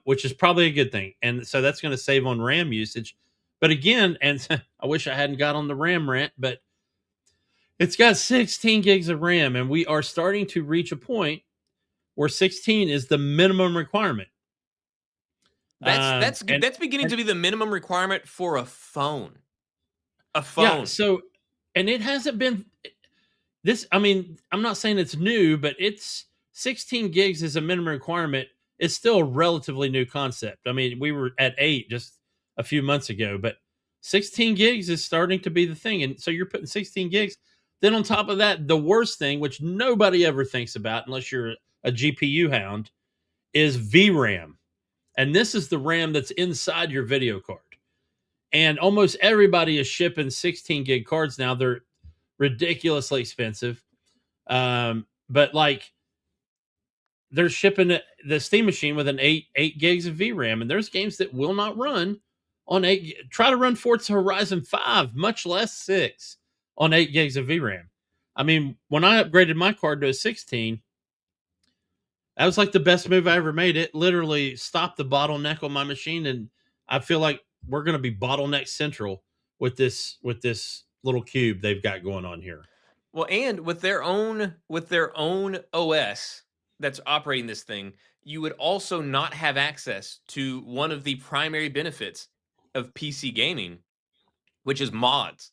which is probably a good thing. And so that's going to save on RAM usage. But again, and I wish I hadn't got on the RAM rant, but it's got 16 gigs of RAM, and we are starting to reach a point where 16 is the minimum requirement. That's beginning to be the minimum requirement for a phone. A phone. Yeah, so, and it hasn't been this. I mean, I'm not saying it's new, but it's 16 gigs is a minimum requirement it's still a relatively new concept. I mean, we were at 8 just a few months ago, but 16 gigs is starting to be the thing. And so you're putting 16 gigs. Then on top of that, the worst thing, which nobody ever thinks about unless you're a GPU hound, is VRAM. And this is the RAM that's inside your video card. And almost everybody is shipping 16 gig cards now. They're ridiculously expensive. But like, they're shipping the Steam machine with an 8 gigs of VRAM, and there's games that will not run on 8. Try to run Forza Horizon 5, much less 6, on 8 gigs of VRAM. I mean, when I upgraded my card to a 16, that was like the best move I ever made. It literally stopped the bottleneck on my machine, and I feel like we're going to be bottleneck central with this little cube they've got going on here. Well, and with their own OS that's operating this thing, you would also not have access to one of the primary benefits of PC gaming, which is mods.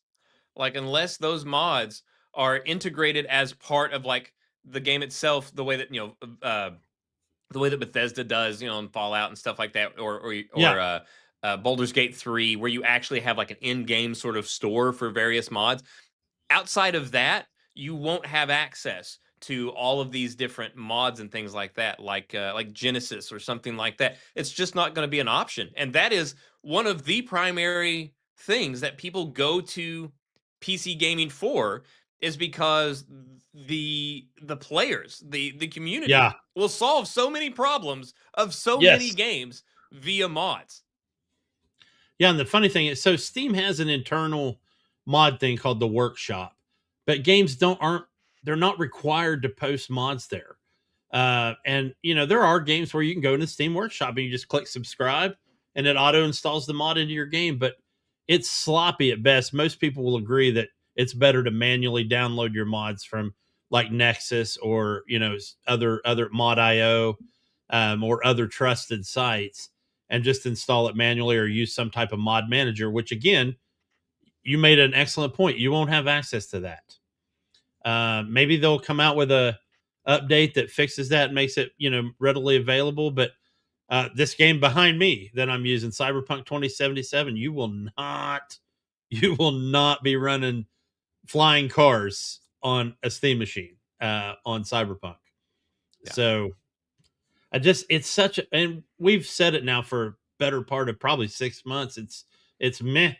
Like, unless those mods are integrated as part of like the game itself, the way that the way that Bethesda does, in Fallout and stuff like that, or Baldur's Gate 3, where you actually have like an in-game sort of store for various mods. Outside of that, you won't have access to all of these different mods and things like that, like Genesis or something like that. It's just not going to be an option, and that is one of the primary things that people go to PC gaming for, is because the players, the community, will solve so many problems of so many games via mods. Yeah, and the funny thing is, so Steam has an internal mod thing called the Workshop, but games they're not required to post mods there. And there are games where you can go into Steam Workshop and you just click subscribe and it auto installs the mod into your game, but it's sloppy at best. Most people will agree that it's better to manually download your mods from like Nexus or other Mod.io or other trusted sites, and just install it manually or use some type of mod manager, which again, you made an excellent point. You won't have access to that. Maybe they'll come out with a update that fixes that and makes it, readily available. But this game behind me that I'm using, Cyberpunk 2077, you will not be running flying cars on a Steam machine on Cyberpunk. Yeah. So it's such a, and we've said it now for a better part of probably 6 months. It's meh.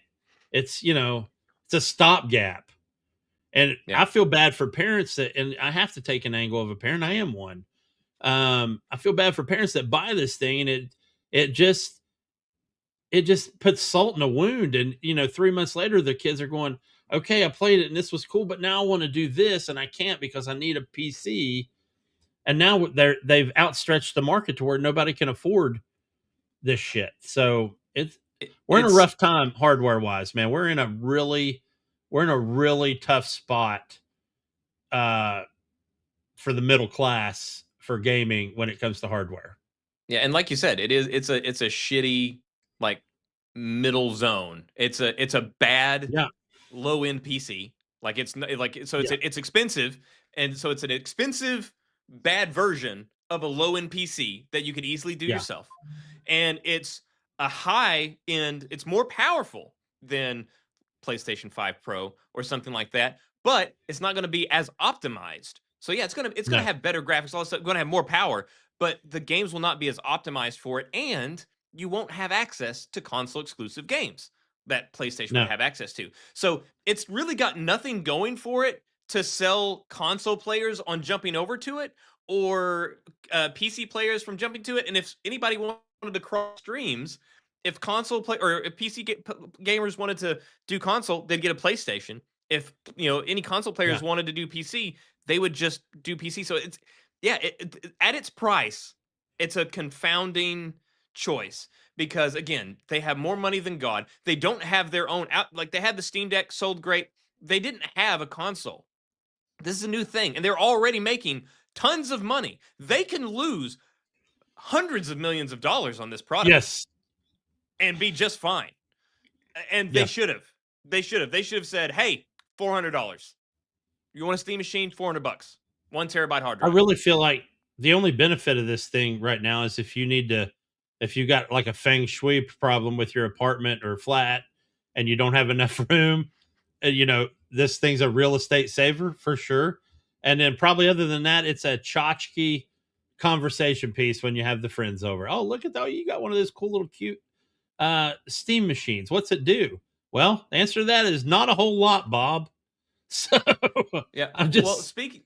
It's, it's a stopgap. And I feel bad for parents and I have to take an angle of a parent. I am one. I feel bad for parents that buy this thing and it just puts salt in a wound. And, 3 months later, the kids are going, okay, I played it and this was cool, but now I want to do this and I can't because I need a PC. And now they've outstretched the market to where nobody can afford this shit. So we're in a rough time hardware wise, man. We're in a really tough spot for the middle class for gaming when it comes to hardware. Yeah, and like you said, it's a shitty like middle zone. It's a bad low end PC. Like it's expensive, and so it's an expensive bad version of a low end PC that you could easily do yourself. And it's a high end, it's more powerful than PlayStation 5 Pro or something like that, but it's not going to be as optimized. So yeah, it's going to have better graphics, all this stuff, going to have more power, but the games will not be as optimized for it, and you won't have access to console exclusive games that PlayStation would have access to. So it's really got nothing going for it to sell console players on jumping over to it, or PC players from jumping to it. And if anybody wanted to cross streams, if console play or if PC gamers wanted to do console, they'd get a PlayStation. If any console players wanted to do PC, they would just do PC. So it's at its price, it's a confounding choice, because again, they have more money than God. They don't have their own like they had the Steam Deck, sold great. They didn't have a console. This is a new thing, and they're already making tons of money. They can lose hundreds of millions of dollars on this product, and be just fine. And they should have. They should have said, "Hey, $400. You want a Steam machine? $400. 1 terabyte hard drive." I really feel like The only benefit of this thing right now is if you got like a feng shui problem with your apartment or flat and you don't have enough room, this thing's a real estate saver for sure. And then probably other than that, it's a tchotchke conversation piece when you have the friends over. Oh, look at that. You got one of those cool little cute steam machines. What's it do? Well, the answer to that is not a whole lot, Bob. So Yeah. I'm just, well, speaking.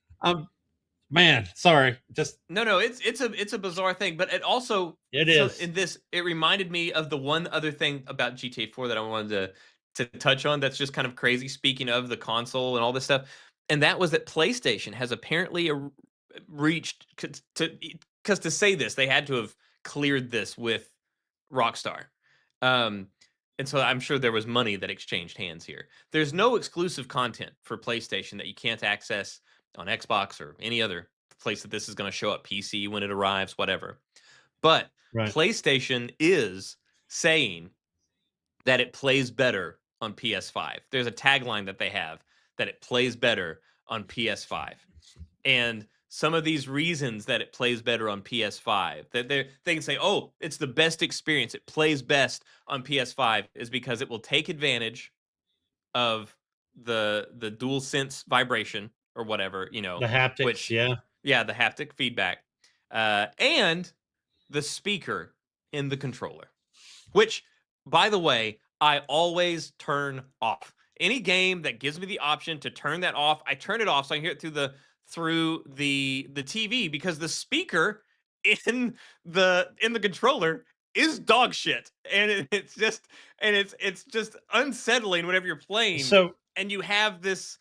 Man, sorry. Just No, it's a bizarre thing, but it also is. it reminded me of the one other thing about GTA 4 that I wanted to touch on that's just kind of crazy. Speaking of the console and all this stuff, and that was that PlayStation has apparently reached because to say this they had to have cleared this with Rockstar. And so I'm sure there was money that exchanged hands here. There's no exclusive content for PlayStation that you can't access on Xbox or any other place that this is going to show up, PC when it arrives, whatever. But Right. PlayStation is saying that it plays better on PS5. There's a tagline that they have that it plays better on PS5. And some of these reasons that it plays better on PS5, that they can say, oh, it's the best experience. It plays best on PS5 is because it will take advantage of the dual sense vibration or whatever, The haptics, which yeah, the haptic feedback, and the speaker in the controller, which, by the way, I always turn off. Any game that gives me the option to turn that off, I turn it off so I can hear it through the TV, because the speaker in the controller is dog shit, and it's just unsettling whenever you're playing. So and you have this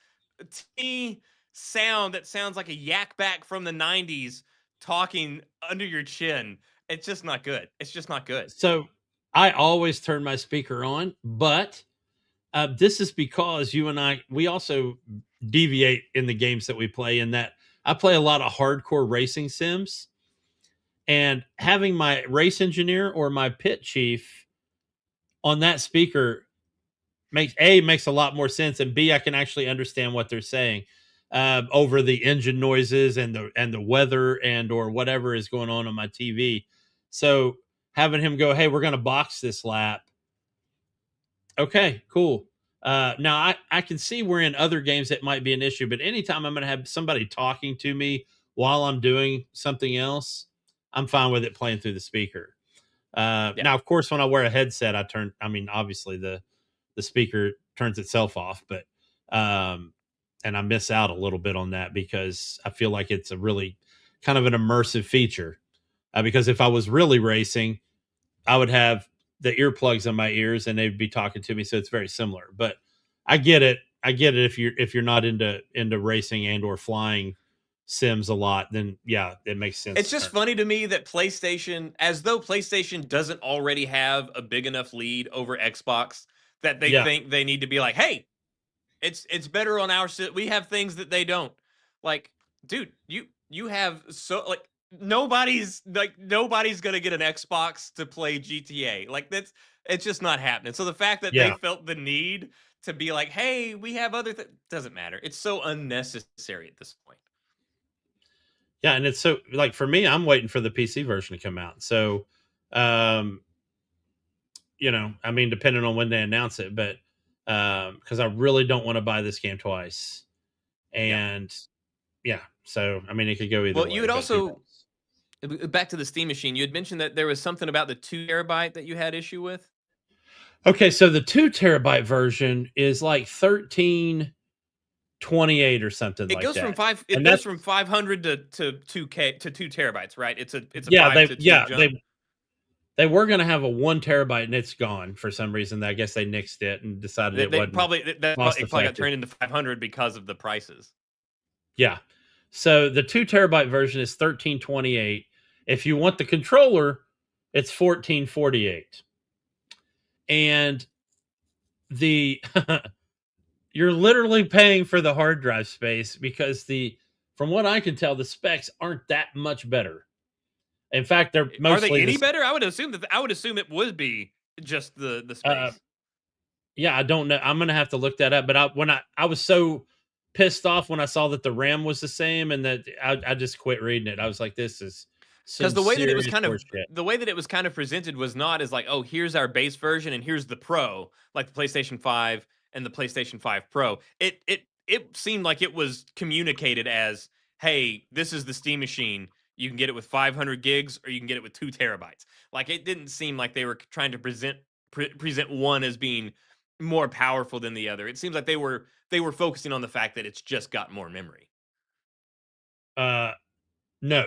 teeny sound that sounds like a yak back from the 90s talking under your chin. It's just not good. It's just not good. So I always turn my speaker on, but this is because you and we also deviate in the games that we play, in that I play a lot of hardcore racing sims, and having my race engineer or my pit chief on that speaker makes a lot more sense, and B, I can actually understand what they're saying over the engine noises and the weather and or whatever is going on my TV. So having him go, hey, we're going to box this lap. Okay, cool. Now I can see where in other games it might be an issue, but anytime I'm going to have somebody talking to me while I'm doing something else, I'm fine with it playing through the speaker. Now, of course, when I wear a headset, obviously the speaker turns itself off, but and I miss out a little bit on that because I feel like it's a really kind of an immersive feature. Because if I was really racing, I would have the earplugs in my ears and they'd be talking to me, so it's very similar. But I get it. If you're not into racing and or flying sims a lot, then yeah, it makes sense. It's just funny to me that PlayStation, as though PlayStation doesn't already have a big enough lead over Xbox, that they think they need to be like, hey, it's better on our we have things that they don't. Like, dude, you have nobody's gonna get an Xbox to play GTA. Like, it's just not happening. So the fact that they felt the need to be like, hey, we have other doesn't matter. It's so unnecessary at this point. Yeah, and it's so, like, for me, I'm waiting for the PC version to come out. So, depending on when they announce it, but because I really don't want to buy this game twice. And so it could go either way. Well, you would also, back to the Steam machine, you had mentioned that there was something about the 2 terabyte that you had issue with. Okay, so the 2 terabyte version is like 1328 or something like that. It goes from 500 to 2K to 2 terabytes, right? It's a 5 to 2 jump. They were going to have a 1 terabyte and it's gone for some reason. I guess they nixed it and decided it wasn't. It probably got turned into 500 because of the prices. Yeah. So the 2 terabyte version is 1328. If you want the controller, it's 1448. And you're literally paying for the hard drive space because from what I can tell, the specs aren't that much better. In fact, they're mostly. Are they any better? I would assume it would be just the space. Yeah, I don't know. I'm gonna have to look that up. But I was so pissed off when I saw that the RAM was the same, and that I just quit reading it. I was like, this is because some the way that it was serious kind of horseshit. the way that it was kind of presented was not as like, oh, here's our base version and here's the Pro, like the PlayStation 5 and the PlayStation 5 Pro. It seemed like it was communicated as, hey, this is the Steam machine. You can get it with 500 gigs or you can get it with 2 terabytes. Like, it didn't seem like they were trying to present one as being more powerful than the other. It seems like they were focusing on the fact that it's just got more memory. No,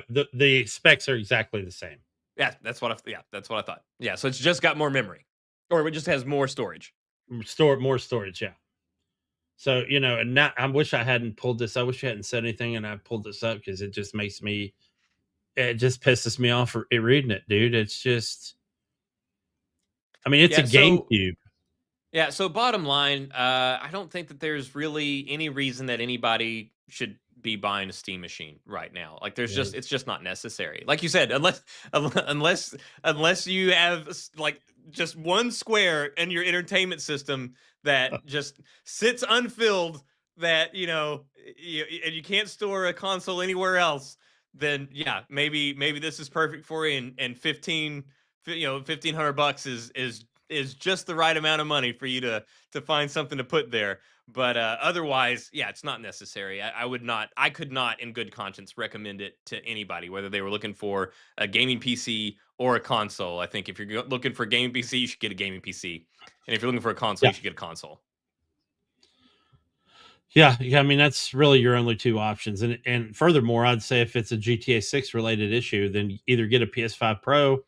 the specs are exactly the same. Yeah, that's what I thought. Yeah, so it's just got more memory, or it just has more storage. More storage, yeah. So, and now I wish I hadn't pulled this. I wish I hadn't said anything, and I pulled this up because it just pisses me off reading it, dude. It's just, I mean, it's a GameCube. Yeah, so bottom line, I don't think that there's really any reason that anybody should be buying a Steam machine right now. Like, it's just not necessary. Like you said, unless you have like just one square in your entertainment system that just sits unfilled, that and you can't store a console anywhere else, then yeah, maybe this is perfect for you. And $1,500 is just the right amount of money for you to find something to put there. But otherwise, yeah, it's not necessary. I could not in good conscience recommend it to anybody, whether they were looking for a gaming PC or a console. I think if you're looking for a gaming PC, you should get a gaming PC. And if you're looking for a console, you should get a console. Yeah, I mean, that's really your only two options. And furthermore, I'd say if it's a GTA 6 related issue, then either get a PS5 Pro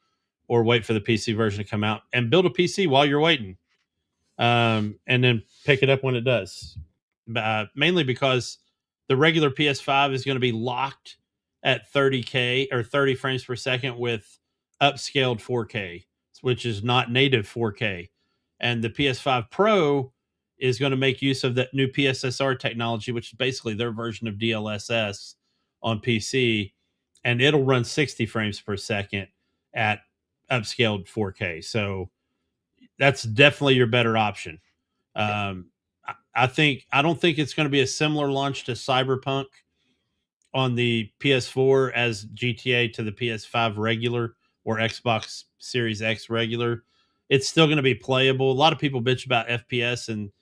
or wait for the PC version to come out and build a PC while you're waiting. And then pick it up when it does. Mainly because the regular PS5 is going to be locked at 30K or 30 frames per second with upscaled 4K, which is not native 4K. And the PS5 Pro is going to make use of that new PSSR technology, which is basically their version of DLSS on PC, and it'll run 60 frames per second at upscaled 4K. So that's definitely your better option. I don't think it's going to be a similar launch to Cyberpunk on the PS4 as GTA to the PS5 regular or Xbox Series X regular. It's still going to be playable. A lot of people bitch about FPS and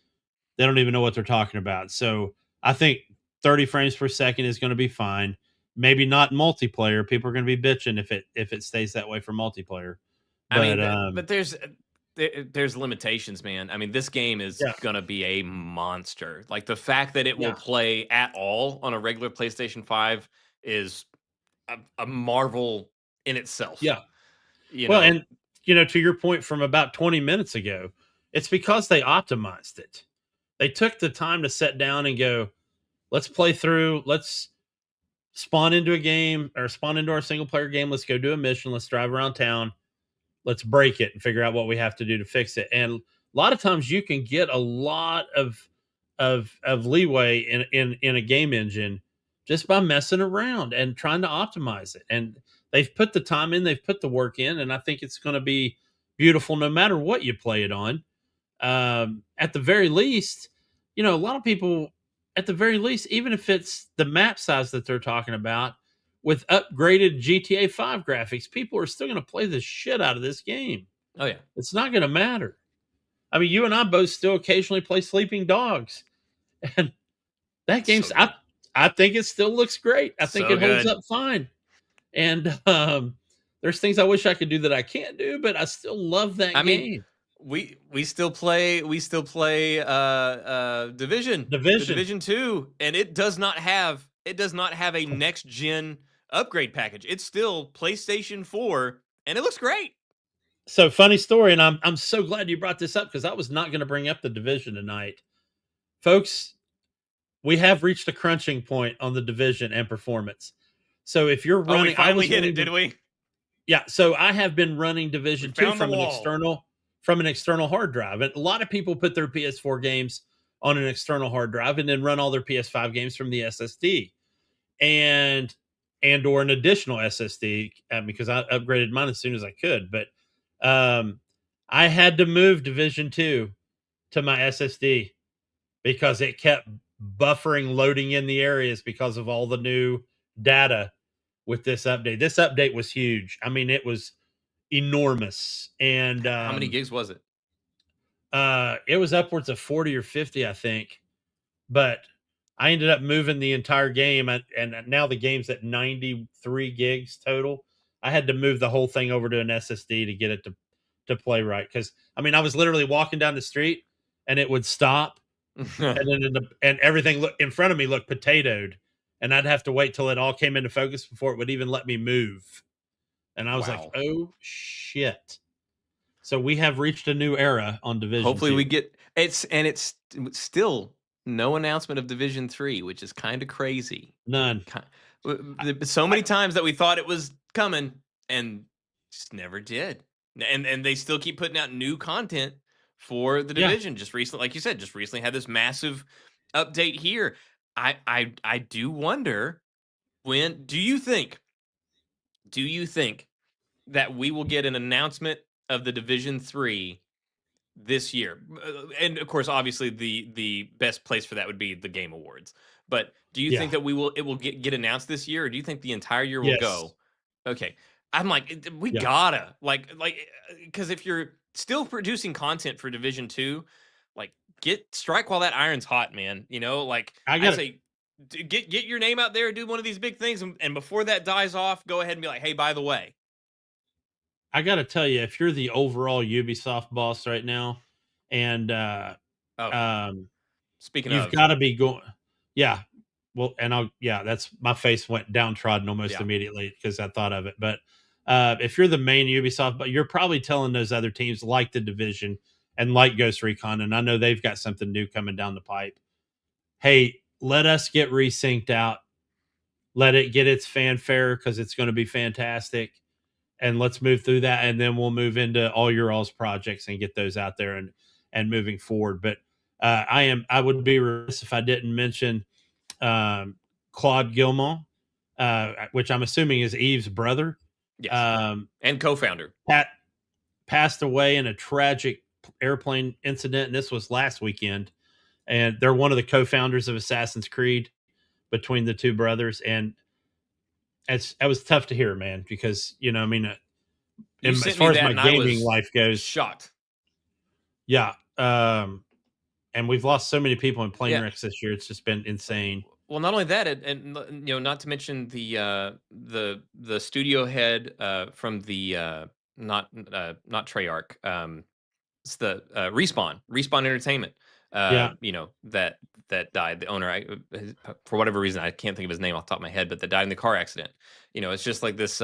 they don't even know what they're talking about. So I think 30 frames per second is going to be fine. Maybe not multiplayer. People are going to be bitching if it stays that way for multiplayer. But there's limitations, man. I mean, this game is gonna be a monster. Like, the fact that it will play at all on a regular PlayStation 5 is a marvel in itself. Yeah. And to your point from about 20 minutes ago, it's because they optimized it. They took the time to sit down and go, let's play through, let's spawn into a game or spawn into our single player game. Let's go do a mission. Let's drive around town. Let's break it and figure out what we have to do to fix it. And a lot of times you can get a lot of leeway in a game engine just by messing around and trying to optimize it. And they've put the time in, they've put the work in, and I think it's going to be beautiful no matter what you play it on. At the very least, a lot of people, at the very least, even if it's the map size that they're talking about, with upgraded GTA 5 graphics, people are still going to play the shit out of this game. Oh, yeah. It's not going to matter. I mean, you and I both still occasionally play Sleeping Dogs. And that game's, I think it still looks great. I think it holds up fine. And there's things I wish I could do that I can't do, but I still love that game. We still play Division 2, and it does not have a next gen upgrade package. It's still PlayStation 4, and it looks great. So, funny story, and I'm so glad you brought this up because I was not going to bring up the Division tonight. Folks, we have reached a crunching point on the Division and performance. So if you're running, we finally hit it, did we? Yeah. So I have been running Division 2 from an external hard drive, and a lot of people put their PS4 games on an external hard drive and then run all their PS5 games from the SSD, and or an additional SSD because I upgraded mine as soon as I could. But I had to move Division 2 to my SSD because it kept buffering loading in the areas because of all the new data with this update. This update was huge. I mean, it was enormous. And How many gigs was it? it was upwards of 40 or 50, I think. But I ended up moving the entire game, and now the game's at 93 gigs total. I had to move the whole thing over to an SSD to get it to play right. Because I mean, I was literally walking down the street, and it would stop, and then and everything in front of me looked potatoed, and I'd have to wait till it all came into focus before it would even let me move. And I was like, Wow. "Oh shit!" So we have reached a new era on Division. Hopefully 2. we get it's still no announcement of Division 3, which is kind of crazy. None. So many times that we thought it was coming and just never did. And they still keep putting out new content for the Yeah. Division. Just recently, like you said, just recently had this massive update here. I do wonder, when do you think that we will get an announcement of the Division 3 this year? And of course, obviously the best place for that would be the Game Awards. But do you think that it will get announced this year, or do you think the entire year will Yes. go? Okay. I'm like, we Yeah. gotta because if you're still producing content for Division 2, like, strike while that iron's hot, man. You know, like, I say, get your name out there, do one of these big things, and before that dies off, go ahead and be like, hey, by the way. I got to tell you, if you're the overall Ubisoft boss right now, and Speaking you've of, got to be going, yeah. Well, and that's my face went downtrodden almost immediately because I thought of it. But if you're the main Ubisoft, but you're probably telling those other teams like the Division and like Ghost Recon, and I know they've got something new coming down the pipe. Hey, let us get resynced out. Let it get its fanfare because it's going to be fantastic. And let's move through that, and then we'll move into all your all's projects and get those out there and moving forward. But I would be remiss if I didn't mention Claude Gilmont, which I'm assuming is Eve's brother. Yes, and co-founder. Passed away in a tragic airplane incident, and this was last weekend. And they're one of the co-founders of Assassin's Creed between the two brothers, and that was tough to hear, man, because I mean, as far as my gaming life goes, shocked. Yeah, and we've lost so many people in plane wrecks this year. It's just been insane. Well, not only that, and not to mention the studio head from the not Treyarch, it's the Respawn Entertainment. That died. The owner, for whatever reason, I can't think of his name off the top of my head, but that died in the car accident. It's just like this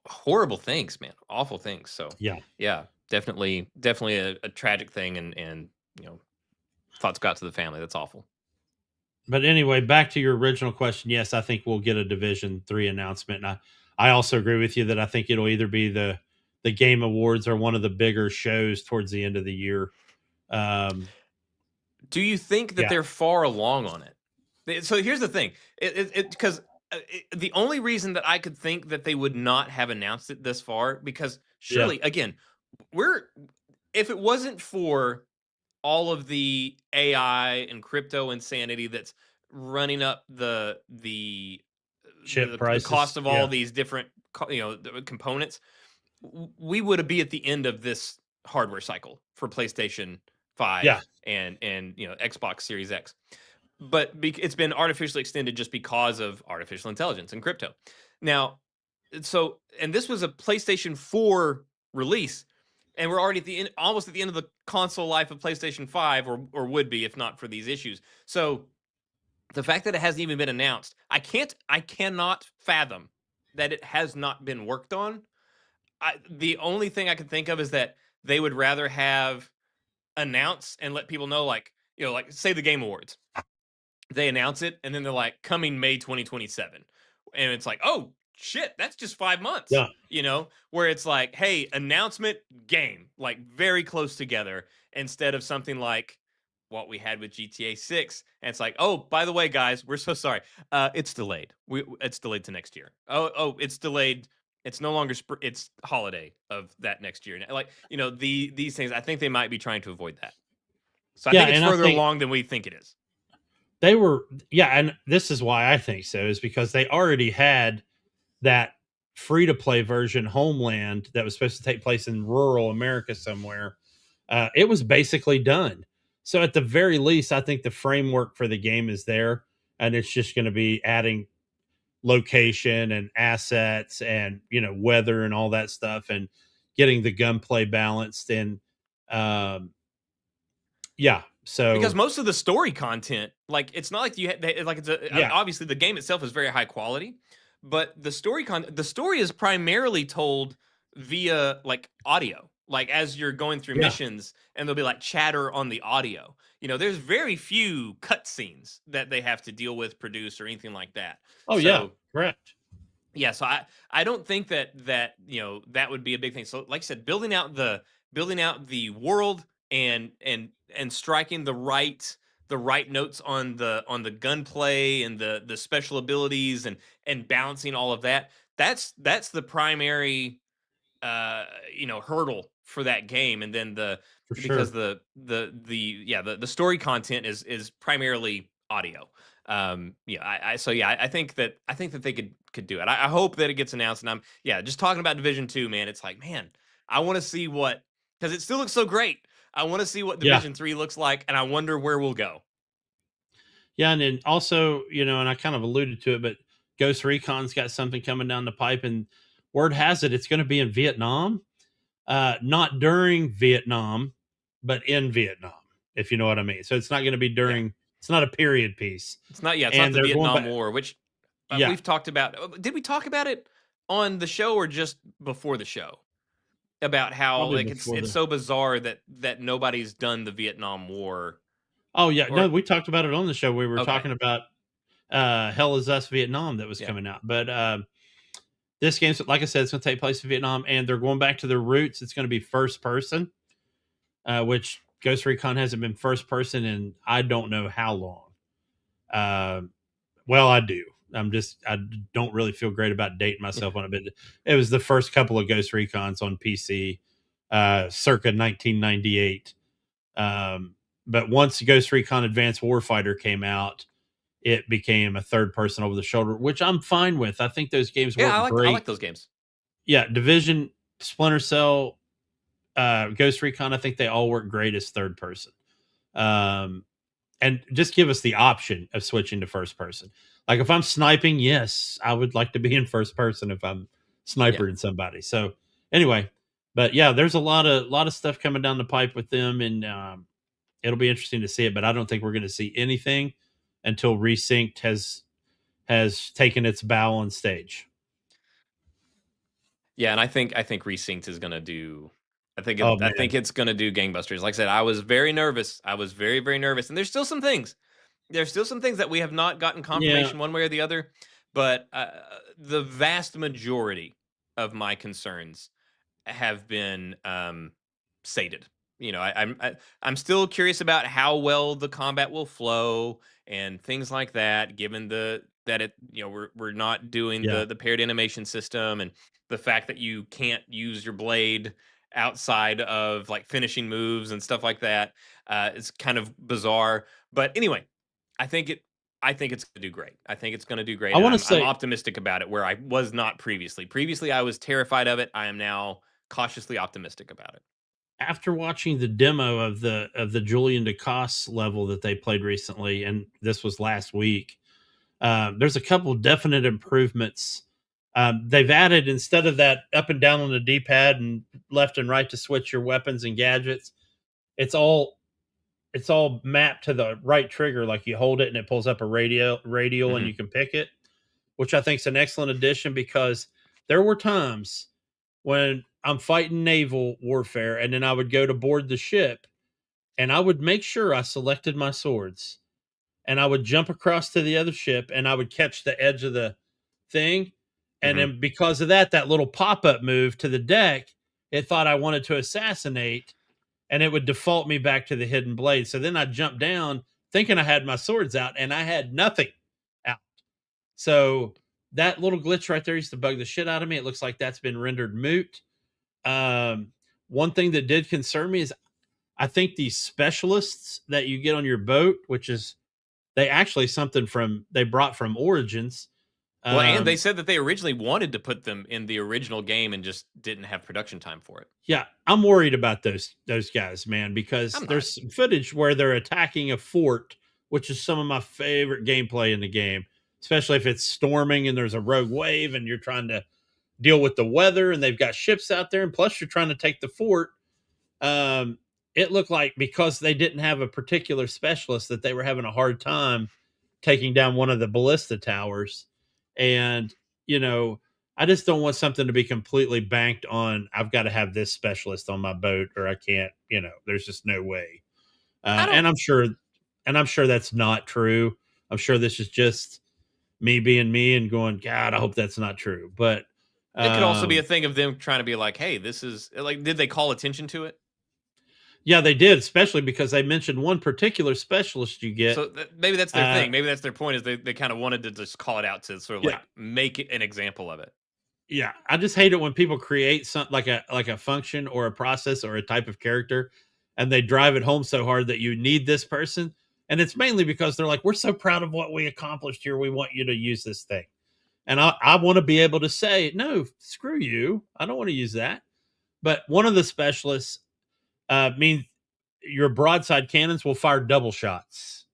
horrible things, man, awful things. So yeah, definitely a tragic thing, and thoughts got to the family. That's awful. But anyway, back to your original question. Yes, I think we'll get a Division 3 announcement. And I also agree with you that I think it'll either be the Game Awards or one of the bigger shows towards the end of the year. Do you think that they're far along on it? So here's the thing. Because the only reason that I could think that they would not have announced it this far, because surely, again, if it wasn't for all of the AI and crypto insanity that's running up the chip prices, the cost of all these different components, we would be at the end of this hardware cycle for PlayStation 5 and Xbox Series X. But it's been artificially extended just because of artificial intelligence and crypto. Now, and this was a PlayStation 4 release, and we're already at the end, almost at the end of the console life of PlayStation 5, or would be if not for these issues. So the fact that it hasn't even been announced, I cannot fathom that it has not been worked on. The only thing I can think of is that they would rather have announce and let people know, like say the Game Awards. They announce it, and then they're like, coming May 2027. And it's like, oh, shit, that's just 5 months. Yeah. Where it's like, hey, announcement, game, like very close together, instead of something like what we had with GTA 6. And it's like, oh, by the way, guys, we're so sorry. It's delayed. It's delayed to next year. Oh, it's delayed. It's no longer it's holiday of that next year. Like, these things, I think they might be trying to avoid that. So I think it's further along than we think it is. they were, yeah, and this is why I think so, is because they already had that free to play version, Homeland, that was supposed to take place in rural America somewhere. It was basically done. So at the very least, I think the framework for the game is there, and it's just going to be adding location and assets and weather and all that stuff, and getting the gunplay balanced. And um, yeah, Because so most of the story content, like it's not like like it's yeah, obviously the game itself is very high quality, but the story is primarily told via like audio, like as you're going through yeah, missions, and there'll be like chatter on the audio. There's very few cutscenes that they have to deal with, produce, or anything like that. oh yeah, So correct, yeah, so I don't think that that would be a big thing. So like I said, building out the world, and striking the right notes on the gunplay and the special abilities, and balancing all of that. That's the primary hurdle for that game. And then for because sure. the story content is primarily audio. I think that they could do it. I hope that it gets announced. And I'm just talking about Division 2, man. It's like, man, I want to see what, because it still looks so great. I want to see what Yeah, Division 3 looks like, and I wonder where we'll go. yeah, and then also, and I kind of alluded to it, but Ghost Recon's got something coming down the pipe, and word has it it's going to be in Vietnam, not during Vietnam, but in Vietnam, if you know what I mean. So it's not going to be Yeah. during. It's not a period piece, It's not and the they're going Vietnam back. War, which Yeah, we've talked about. Did we talk about it on the show or just before the show? About how probably like it's before it's the. so bizarre that nobody's done the Vietnam War. Oh yeah, no, Or we talked about it on the show. We were okay, talking about Hell Is Us Vietnam that was yeah, coming out, but this game's, like I said, it's going to take place in Vietnam, and they're going back to their roots. It's going to be first person, which Ghost Recon hasn't been first person in I don't know how long. Uh, well, I do. I don't really feel great about dating myself on it, but it was the first couple of Ghost Recons on PC, circa 1998. But once Ghost Recon Advanced Warfighter came out, it became a third person over the shoulder, which I'm fine with. I think those games yeah. work I like great. those games. Yeah, Division, Splinter Cell, Ghost Recon, I think they all work great as third person. Um, and just give us the option of switching to first person. Like if I'm sniping, yes, I would like to be in first person if I'm Yeah, snipering somebody. So anyway, but yeah, there's a lot of stuff coming down the pipe with them, and it'll be interesting to see it. But I don't think we're going to see anything until Resynced has taken its bow on stage. yeah, and I think Resynced is gonna do. Oh I man, think it's gonna do gangbusters. Like I said, I was very nervous. I was very, very nervous, and there's still some things. There's still some things that we have not gotten yeah, confirmation one way or the other, but the vast majority of my concerns have been sated. I'm still curious about how well the combat will flow and things like that. Given that it we're not doing yeah. the paired animation system, and the fact that you can't use your blade outside of like finishing moves and stuff like that, it's kind of bizarre. But anyway, I think it. I think it's going to do great. I think it's going to do great, I and want to I'm say, optimistic about it. Where I was not previously. Previously, I was terrified of it. I am now cautiously optimistic about it. after watching the demo of the Julian DeCoste level that they played recently, and this was last week, there's a couple definite improvements. They've added, instead of that up and down on the D-pad and left and right to switch your weapons and gadgets, it's all mapped to the right trigger. Like you hold it and it pulls up a radial and Hmm. you can pick it, which I think is an excellent addition, because there were times when I'm fighting naval warfare and then I would go to board the ship and I would make sure I selected my swords, and I would jump across to the other ship and I would catch the edge of the thing. And Hmm. then because of that, that little pop up move to the deck, it thought I wanted to assassinate, and it would default me back to the hidden blade. So then I'd jump down thinking I had my swords out, and I had nothing out. So that little glitch right there used to bug the shit out of me. It looks like that's been rendered moot. Um, One thing that did concern me is I think these specialists that you get on your boat, which is they actually they brought from Origins. Well, and they said that they originally wanted to put them in the original game and just didn't have production time for it. Yeah, I'm worried about those guys, man, because there's some footage where they're attacking a fort, which is some of my favorite gameplay in the game, especially if it's storming and there's a rogue wave and you're trying to deal with the weather and they've got ships out there, and plus you're trying to take the fort. It looked like because they didn't have a particular specialist that they were having a hard time taking down one of the ballista towers. And, you know, I just don't want something to be completely banked on. I've got to have this specialist on my boat or I can't, there's just no way. And I'm sure that's not true. I'm sure this is just me being me and going, God, I hope that's not true. But it could also be a thing of them trying to be like, hey, this is like, did they call attention to it? Yeah, they did, especially because they mentioned one particular specialist you get. So maybe that's their thing. Maybe that's their point, is they kind of wanted to just call it out to sort of like make it an example of it. Yeah, I just hate it when people create something like a function or a process or a type of character, and they drive it home so hard that you need this person. And it's mainly because they're like, we're so proud of what we accomplished here. We want you to use this thing. And I want to be able to say, no, screw you. I don't want to use that. But one of the specialists means your broadside cannons will fire double shots,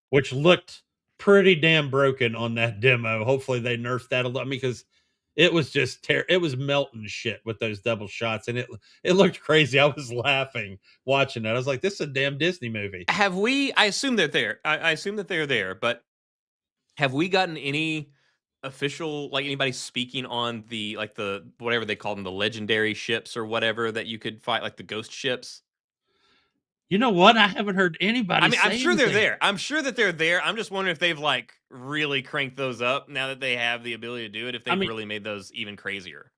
which looked pretty damn broken on that demo. Hopefully they nerfed that a lot, because it was just it was melting shit with those double shots, and it looked crazy. I was laughing watching that. I was like, this is a damn Disney movie. I assume they're there. I assume that they're there, but have we gotten any official, like anybody speaking on the whatever they call them, the legendary ships or whatever that you could fight, like the ghost ships? You know what? I haven't heard anybody. I mean, I'm sure anything. they're there. I'm sure that they're there. I'm just wondering if they've like really cranked those up now that they have the ability to do it. If they've really made those even crazier.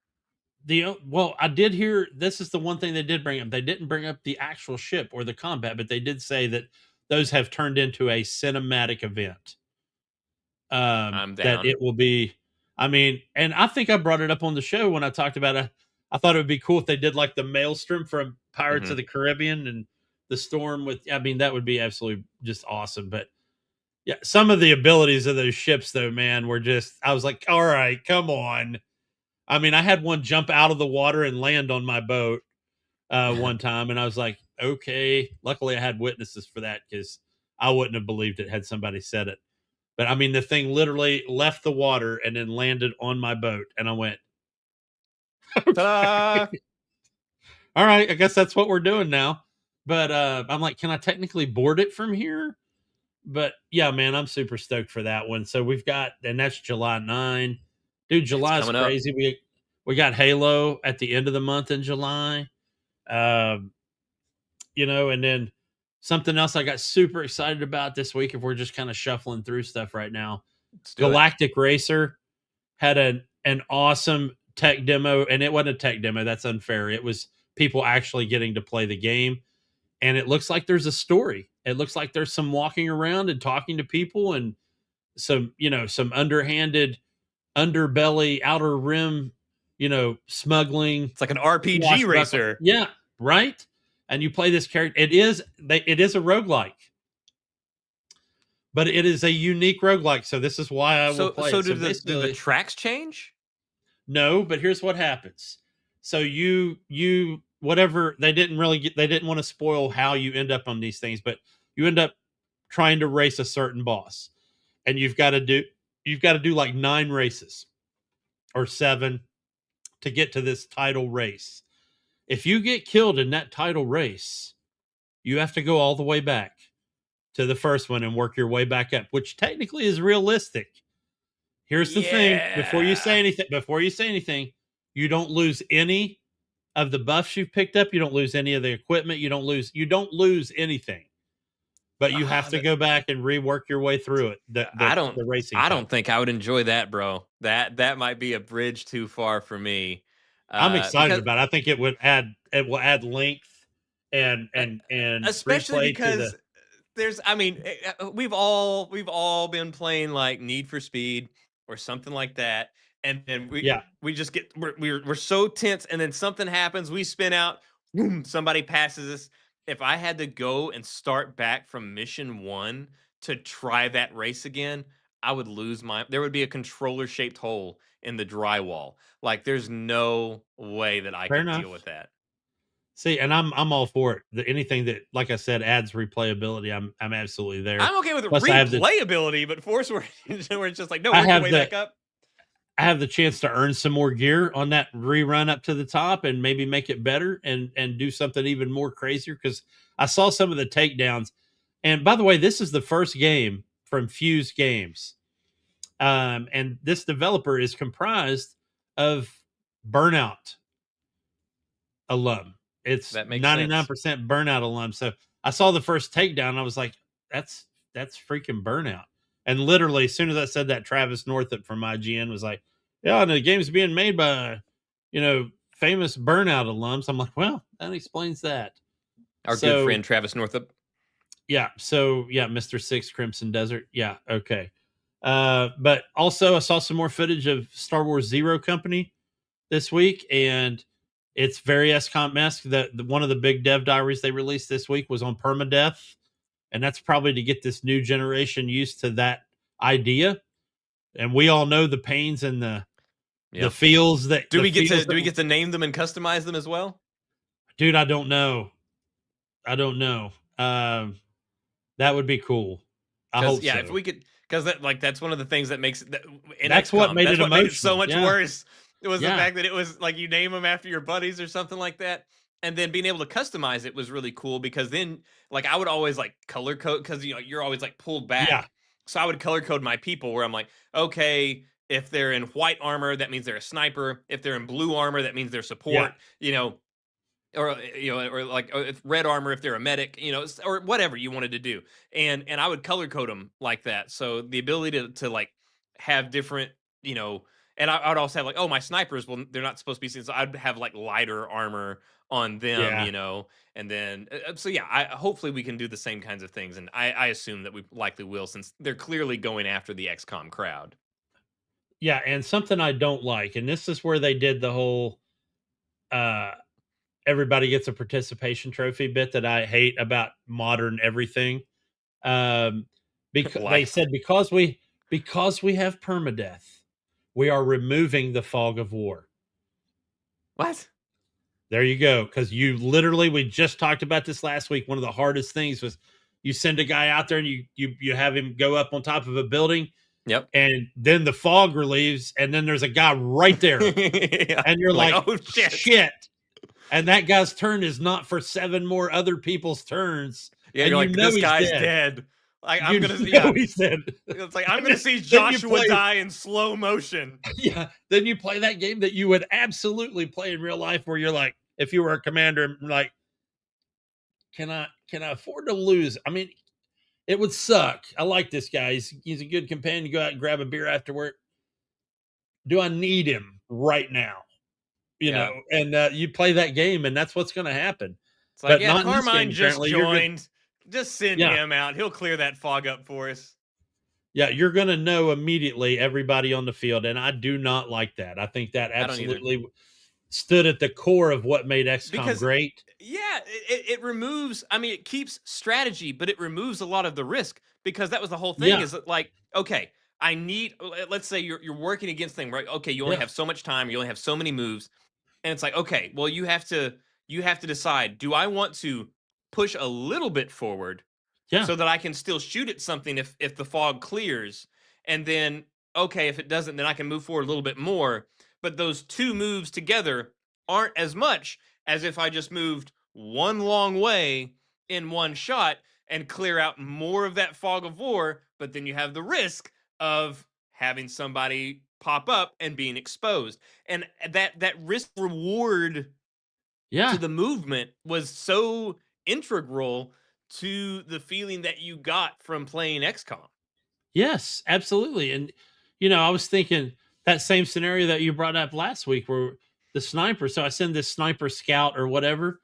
Well, I did hear, this is the one thing they did bring up. They didn't bring up the actual ship or the combat, but they did say that those have turned into a cinematic event. I'm down. That it will be. I mean, and I think I brought it up on the show when I talked about it. I thought it would be cool if they did like the Maelstrom from Pirates of the Caribbean and the Storm with. I mean, that would be absolutely just awesome. But yeah, some of the abilities of those ships, though, man, were just. I was like, all right, come on. I mean, I had one jump out of the water and land on my boat one time, and I was like, okay. Luckily, I had witnesses for that, because I wouldn't have believed it had somebody said it. But I mean, the thing literally left the water and then landed on my boat, and I went, Ta-da! all right, I guess that's what we're doing now. But I'm like, can I technically board it from here? But yeah, man, I'm super stoked for that one. So we've got, and that's July 9. Dude, July is crazy. We got Halo at the end of the month in July. And then something else I got super excited about this week, if we're just kind of shuffling through stuff right now. Galactic Racer had an awesome tech demo, and it wasn't a tech demo. That's unfair. It was people actually getting to play the game. And it looks like there's a story. It looks like there's some walking around and talking to people, and some underhanded underbelly, outer rim, smuggling. It's like an RPG racer. Yeah, right. And you play this character. It is a roguelike, but it is a unique roguelike. So this is why I will play. So do the tracks change? No, but here's what happens. So you whatever, they didn't want to spoil how you end up on these things, but you end up trying to race a certain boss, and you've got to do like 9 races or 7 to get to this title race. If you get killed in that title race, you have to go all the way back to the first one and work your way back up, which technically is realistic. Here's the thing: before you say anything, you don't lose any of the buffs you've picked up. You don't lose any of the equipment. You don't lose anything. But you have to go back and rework your way through it. The racing. I don't think I would enjoy that, bro. That might be a bridge too far for me. I'm excited about it. I think it will add length and especially because there's. I mean, we've all been playing like Need for Speed or something like that, and then we just get we're so tense, and then something happens, we spin out, boom, somebody passes us. If I had to go and start back from mission 1 to try that race again, I would lose there would be a controller shaped hole in the drywall. Like there's no way that I Fair could deal enough. with that. See, and I'm all for it. Anything that, like I said, adds replayability, I'm absolutely there. I'm okay with Plus, I have the replayability, but Force where it's just like, no, I work your have way the back up. I have the chance to earn some more gear on that rerun up to the top and maybe make it better and do something even more crazier, because I saw some of the takedowns. And by the way, this is the first game from Fuse Games. And this developer is comprised of Burnout alum. It's That makes 99% sense. Burnout alum. So I saw the first takedown and I was like, that's freaking Burnout. And literally, as soon as I said that, Travis Northup from IGN was like, yeah, and the game's being made by, famous Burnout alums. I'm like, well, that explains that. Our good friend Travis Northup. Yeah. So yeah, Mr. Six Crimson Desert. Yeah. Okay. But also I saw some more footage of Star Wars Zero Company this week, and it's very XCOM-esque. One of the big dev diaries they released this week was on permadeath, and that's probably to get this new generation used to that idea. And we all know the pains and the feels that do we get to name them and customize them as well? Dude, I don't know. That would be cool. I hope so. If we could, because that's one of the things that makes it that's what made it so much worse. It was the fact that it was like you name them after your buddies or something like that. And then being able to customize it was really cool, because then like I would always like color code, because you're always like pulled back. Yeah. So I would color code my people where I'm like, okay, if they're in white armor, that means they're a sniper. If they're in blue armor, that means they're support. Or if red armor if they're a medic, or whatever you wanted to do, and I would color code them like that. So the ability to like have different, and I would also have like, oh, my snipers, well, they're not supposed to be seen, so I'd have like lighter armor on them, and then hopefully we can do the same kinds of things, and I assume that we likely will, since they're clearly going after the XCOM crowd. Yeah, and something I don't like, and this is where they did the whole everybody gets a participation trophy bit that I hate about modern everything. Because they said because we have permadeath, we are removing the fog of war. What? There you go. Because we just talked about this last week. One of the hardest things was you send a guy out there and you have him go up on top of a building. Yep. And then the fog relieves, and then there's a guy right there. Yeah. And you're like, oh shit. And that guy's turn is not for 7 more other people's turns. Yeah, and you're like, this guy's dead. Like, I'm gonna see. Yeah. He's dead. It's like I'm gonna see Joshua die in slow motion. Yeah. Then you play that game that you would absolutely play in real life, where you're like, if you were a commander, like, can I afford to lose? I mean, it would suck. I like this guy. He's a good companion. You go out and grab a beer after work. Do I need him right now? And you play that game, and that's what's going to happen. It's like, Carmine just joined. Just send him out. He'll clear that fog up for us. Yeah, you're going to know immediately everybody on the field, and I do not like that. I think that absolutely stood at the core of what made XCOM great. Yeah, it removes, it keeps strategy, but it removes a lot of the risk, because that was the whole thing. Is like, okay, let's say you're working against things, right? Okay, you only have so much time, you only have so many moves, and it's like, okay, well, you have to decide, do I want to push a little bit forward so that I can still shoot at something if the fog clears, and then, okay, if it doesn't, then I can move forward a little bit more. But those two moves together aren't as much as if I just moved one long way in one shot and clear out more of that fog of war. But then you have the risk of having somebody pop up and being exposed. And that risk reward to the movement was so integral to the feeling that you got from playing XCOM. Yes, absolutely. And, I was thinking that same scenario that you brought up last week, where the sniper, so I send this sniper scout or whatever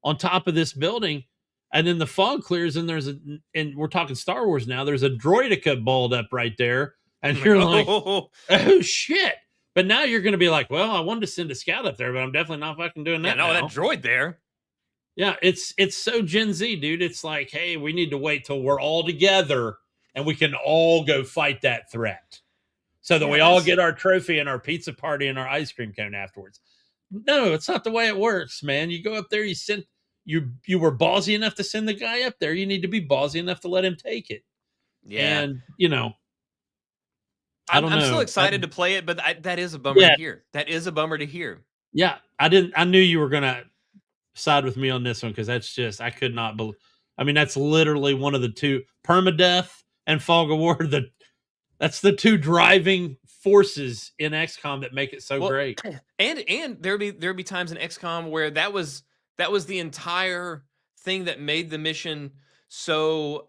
on top of this building, and then the fog clears, and and we're talking Star Wars now, there's a droideka balled up right there, and you're like, oh shit. But now you're going to be like, well, I wanted to send a scout up there, but I'm definitely not fucking doing that. That droid there. Yeah, it's so Gen Z, dude. It's like, hey, we need to wait till we're all together and we can all go fight that threat, so that Yeah, we all get our trophy and our pizza party and our ice cream cone afterwards. No, it's not the way it works, man. You go up there, you were ballsy enough to send the guy up there. You need to be ballsy enough to let him take it. Yeah. And I don't I'm still know. excited to play it, but that is a bummer to hear. That is a bummer to hear. Yeah, I knew you were gonna side with me on this one, because that's just, I could not believe. I mean, that's literally one of the two, permadeath and fog of war. That's the two driving forces in XCOM that make it so great. And there'd be times in XCOM where that was the entire thing that made the mission so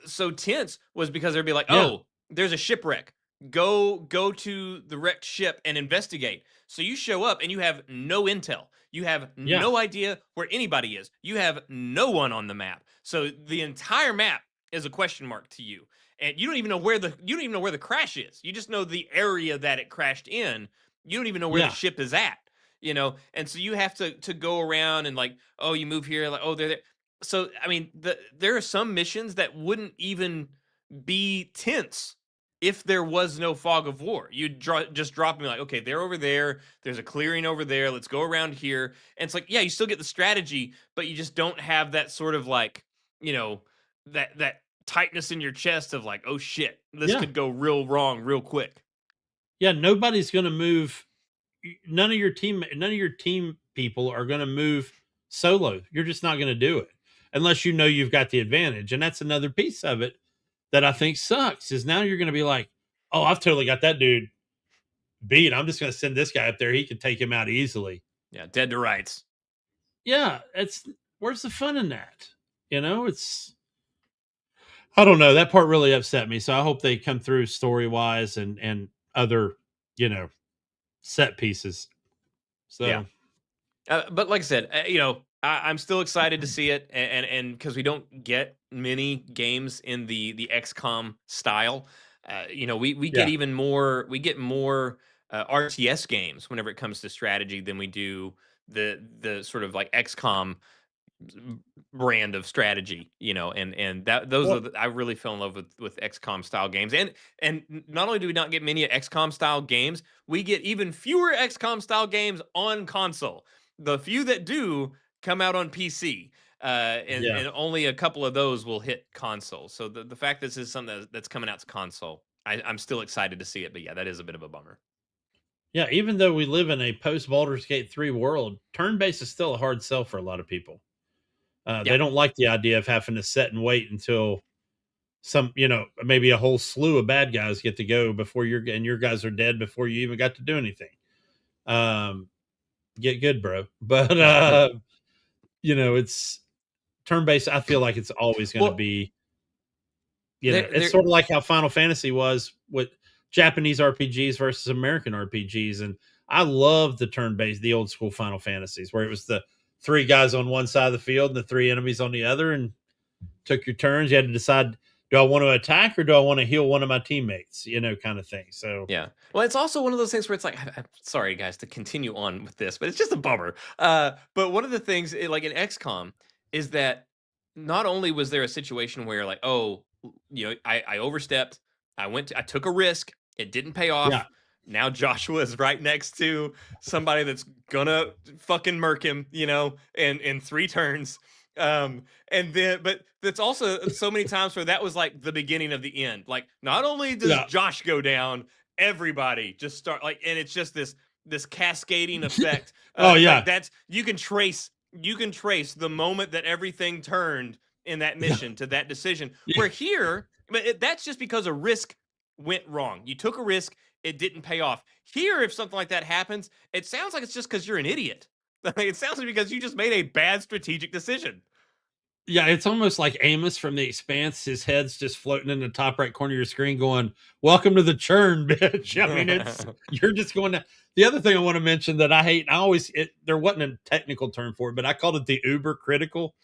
so tense, was because they'd be like, oh, there's a shipwreck. Go to the wrecked ship and investigate. So you show up and you have no intel. You have no idea where anybody is. You have no one on the map. So the entire map is a question mark to you. And you don't even know where the crash is. You just know the area that it crashed in. You don't even know where the ship is at, and so you have to go around and like, oh, you move here, like, oh, they're there. So I mean, there are some missions that wouldn't even be tense if there was no fog of war. You'd just drop me like, okay, they're over there. There's a clearing over there. Let's go around here. And it's like, yeah, you still get the strategy, but you just don't have that sort of like, that tightness in your chest of like, oh shit, this could go real wrong real quick. Yeah, nobody's going to move. None of your team people are going to move solo. You're just not going to do it unless you know you've got the advantage. And that's another piece of it that I think sucks, is now you're going to be like, oh, I've totally got that dude beat. I'm just going to send this guy up there. He can take him out easily. Yeah, dead to rights. Yeah, where's the fun in that? I don't know. That part really upset me. So I hope they come through story wise and other, set pieces. So, yeah. But like I said, I'm still excited to see it, and because we don't get many games in the XCOM style, we get even more. We get more RTS games whenever it comes to strategy than we do the sort of like XCOM brand of strategy, and that I really fell in love with XCOM style games, and not only do we not get many XCOM style games, we get even fewer XCOM style games on console. The few that do come out on PC, and only a couple of those will hit console. So the fact this is something that's coming out to console, I'm still excited to see it. But yeah, that is a bit of a bummer. Yeah, even though we live in a post Baldur's Gate 3 world, turn-based is still a hard sell for a lot of people. They don't like the idea of having to sit and wait until maybe a whole slew of bad guys get to go before your guys are dead before you even got to do anything. Get good, bro. But it's turn-based. I feel like it's always going to be. It's sort of like how Final Fantasy was with Japanese RPGs versus American RPGs, and I love the turn-based, the old school Final Fantasies, where it was the 3 guys on one side of the field and the 3 enemies on the other, and took your turns. You had to decide, do I want to attack or do I want to heal one of my teammates? Kind of thing. So yeah. Well, it's also one of those things where it's like, I'm sorry guys to continue on with this, but it's just a bummer. But one of the things like in XCOM is that not only was there a situation where like, oh, I overstepped, I took a risk, it didn't pay off. Yeah. Now Joshua is right next to somebody that's gonna fucking murk him, in 3 turns. And then, but that's also so many times where that was like the beginning of the end. Like, not only does Josh go down, everybody just start like, and it's just this cascading effect. Like you can trace the moment that everything turned in that mission to that decision. Where here, but that's just because a risk went wrong. You took a risk, it didn't pay off. Here, if something like that happens, it sounds like it's just because you're an idiot. It sounds like because you just made a bad strategic decision. Yeah, it's almost like Amos from The Expanse. His head's just floating in the top right corner of your screen going, welcome to the churn, bitch. I mean, you're just going to. The other thing I want to mention that I hate, and there wasn't a technical term for it, but I called it the uber critical,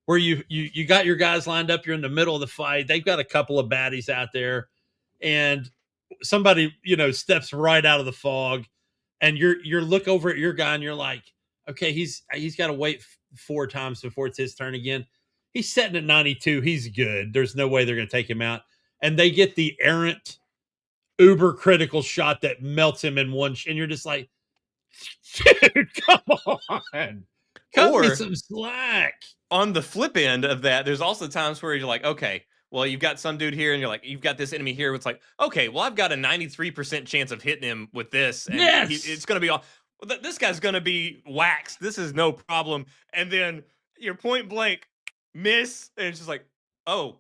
where you got your guys lined up, you're in the middle of the fight, they've got a couple of baddies out there, and somebody, steps right out of the fog, and you're look over at your guy and you're like, okay, he's got to wait 4 times before it's his turn again. he's setting at 92. He's good. There's no way they're going to take him out. And they get the errant, uber critical shot that melts him in one. And you're just like, dude, come on. Cut me Or some slack. on the flip end of that, there's also times where you're like, okay, well, you've got some dude here, and you're like, you've got this enemy here. It's like, okay, well, I've got a 93% chance of hitting him with this, and Yes. it's going to be all. This guy's going to be waxed. This is no problem. And then you're point blank miss, and it's just like, oh,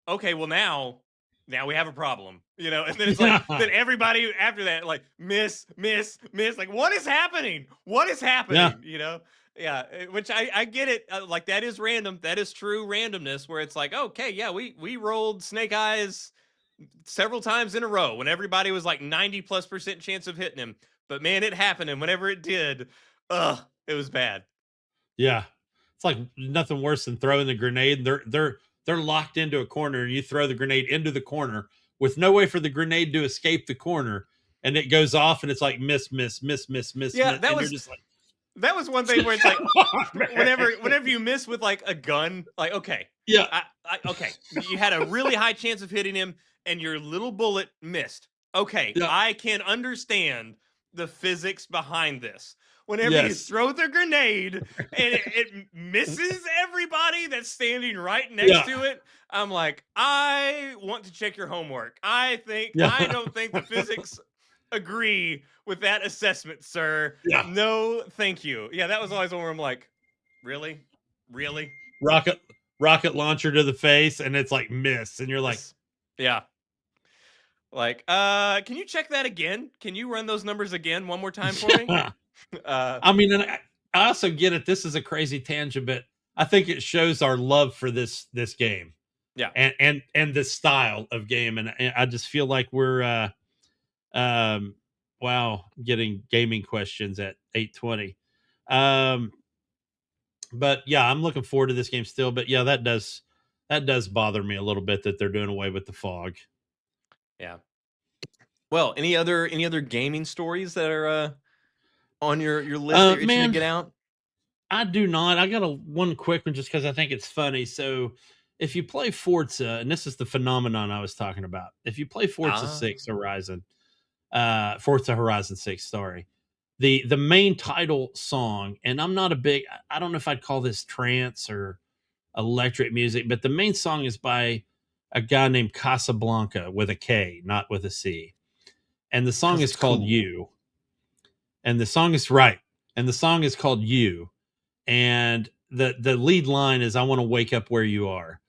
okay, well now we have a problem, you know. And then it's like, then everybody after that, like miss, like what is happening? What is happening? Yeah. You know. Yeah, which I get it. Like that is random. That is true randomness where it's like, okay, yeah, we rolled Snake Eyes several times in a row when everybody was like 90+% chance of hitting him. But man, it happened, and whenever it did, it was bad. Yeah, it's like nothing worse than throwing the grenade. They're locked into a corner, and you throw the grenade into the corner with no way for the grenade to escape the corner, and it goes off, and it's like miss. Yeah, miss, that was you're just like. That was one thing where it's like, whenever you miss with like a gun, like, okay, yeah, okay, you had a really high chance of hitting him, and your little bullet missed. Okay, yeah. I can understand the physics behind this. Whenever you throw the grenade and it misses everybody that's standing right next to it, I'm like, I want to check your homework. I don't think the physics agree with that assessment, sir. Yeah. No, thank you. Yeah, that was always one where I'm like, really? Rocket launcher to the face, and it's like miss, and you're like, yeah. Like, can you check that again? Can you run those numbers again one more time for me? I mean, and I also get it. This is a crazy tangent, but I think it shows our love for this game. Yeah, and the style of game, and I just feel like we're getting gaming questions at 8:20. But yeah, I'm looking forward to this game still. But yeah, that does bother me a little bit that they're doing away with the fog. Yeah. Well, any other gaming stories that are on your list that you're itching to get out? I do not. I got one quick one just because I think it's funny. So if you play Forza, and this is the phenomenon I was talking about, if you play Forza 6 Horizon, Forza Horizon 6, sorry, the main title song, and I'm not I don't know if I'd call this trance or electric music, but the main song is by a guy named Casablanca with a K, not with a C. And the song is called You. And the song is right. And the song is called You. And the lead line is, I want to wake up where you are.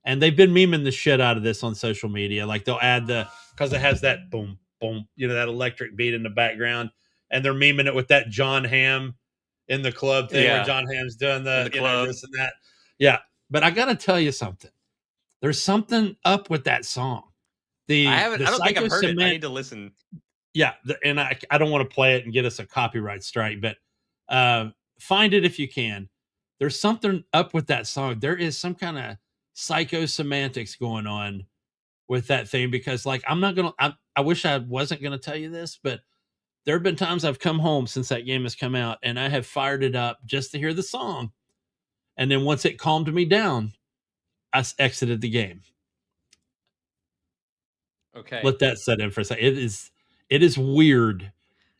And they've been memeing the shit out of this on social media. Like they'll add because it has that boom, boom, that electric beat in the background. And they're memeing it with that John Hamm in the club thing where John Hamm's doing the club. This and that. Yeah. But I got to tell you something. There's something up with that song. I don't think I've heard it. I need to listen. Yeah. And I don't want to play it and get us a copyright strike, but find it if you can. There's something up with that song. There is some kind of psychosemantics going on with that thing, because like, I wish I wasn't going to tell you this, but there have been times I've come home since that game has come out and I have fired it up just to hear the song. And then once it calmed me down, I exited the game. Okay. Let that set in for a second. It is weird.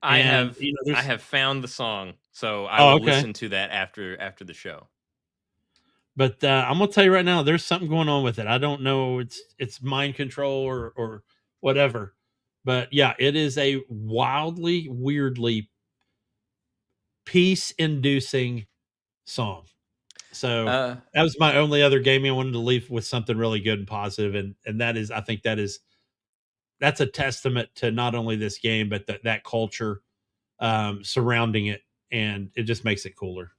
I have found the song, so I will listen to that after the show. But I'm gonna tell you right now, there's something going on with it. I don't know, it's mind control or whatever. But yeah, it is a wildly, weirdly peace-inducing song. So that was my only other gaming. I wanted to leave with something really good and positive, and that is, I think that's a testament to not only this game but that culture surrounding it, and it just makes it cooler.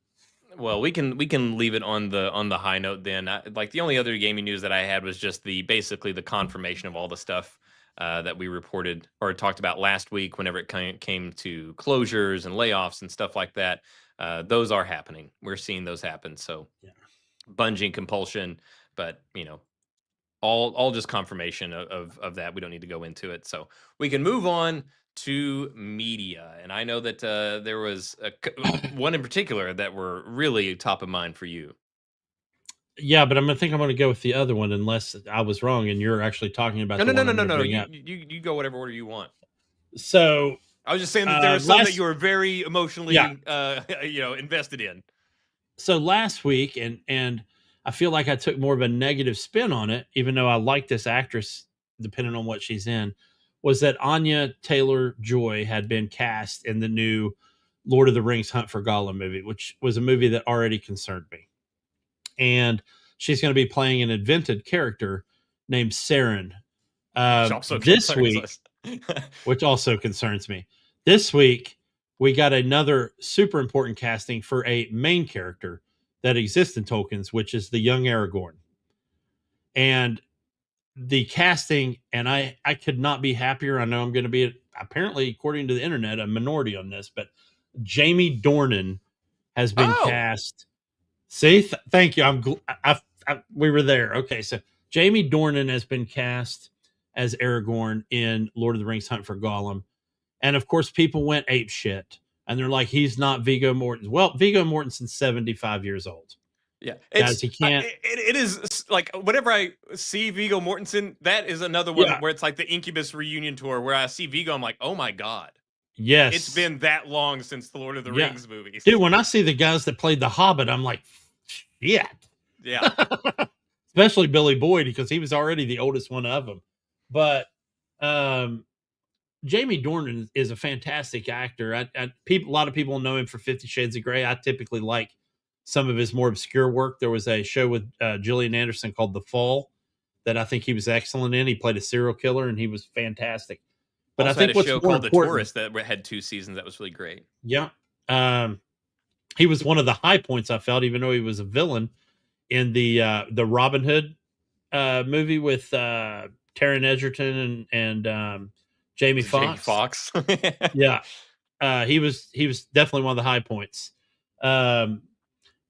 Well, we can leave it on the high note then. Like the only other gaming news that I had was just basically the confirmation of all the stuff that we reported or talked about last week. Whenever it came to closures and layoffs and stuff like that, those are happening. We're seeing those happen. So, bunging compulsion, but all just confirmation of that. We don't need to go into it, so we can move on to media. And I know that there was one in particular that were really top of mind for you. Yeah, but I'm going to go with the other one unless I was wrong and you're actually talking about the one I'm going to bring up. You go whatever order you want. So I was just saying that there are some that you were very emotionally, Yeah. invested in. So last week, and I feel like I took more of a negative spin on it, even though I like this actress, depending on what she's in, was that Anya Taylor-Joy had been cast in the new Lord of the Rings Hunt for Gollum movie, which was a movie that already concerned me. And she's going to be playing an invented character named Saren. This week, which also concerns me. This week, we got another super important casting for a main character that exists in Tolkien's, which is the young Aragorn. And the casting, and I could not be happier. I know I'm going to be, apparently, according to the internet, a minority on this, but Jamie Dornan has been cast. See, thank you. We were there. Okay, so Jamie Dornan has been cast as Aragorn in Lord of the Rings Hunt for Gollum. And of course, people went ape shit. And they're like, he's not Viggo Mortensen. Well, Viggo Mortensen's 75 years old. Yeah, guys, he can't. It is like whenever I see Viggo Mortensen, that is another one where it's like the Incubus reunion tour where I see Viggo, I'm like, oh my god, yes, it's been that long since the Lord of the Rings movies, dude. When I see the guys that played the Hobbit, I'm like, shit, yeah. Especially Billy Boyd because he was already the oldest one of them. But Jamie Dornan is a fantastic actor. A lot of people know him for 50 Shades of Grey. I typically like some of his more obscure work. There was a show with Gillian Anderson called The Fall that I think he was excellent in. He played a serial killer and he was fantastic. But also I think had a show called The Tourist that had 2 seasons that was really great. Yeah. He was one of the high points I felt, even though he was a villain in the Robin Hood movie with Taron Egerton and Jamie Foxx. Yeah. He was definitely one of the high points.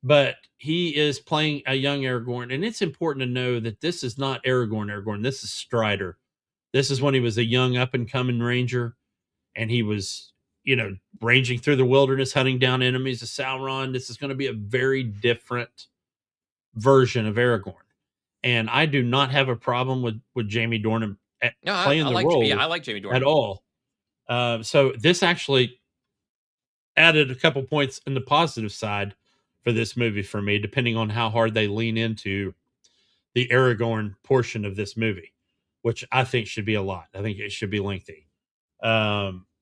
But he is playing a young Aragorn, and it's important to know that this is not Aragorn. This is Strider. This is when he was a young up-and-coming ranger, and he was, ranging through the wilderness, hunting down enemies of Sauron. This is going to be a very different version of Aragorn. And I do not have a problem with Jamie Dornan playing the role. Yeah, I like Jamie Dornan at all. So this actually added a couple points in the positive side for this movie for me, depending on how hard they lean into the Aragorn portion of this movie, which I think should be a lot. I think it should be lengthy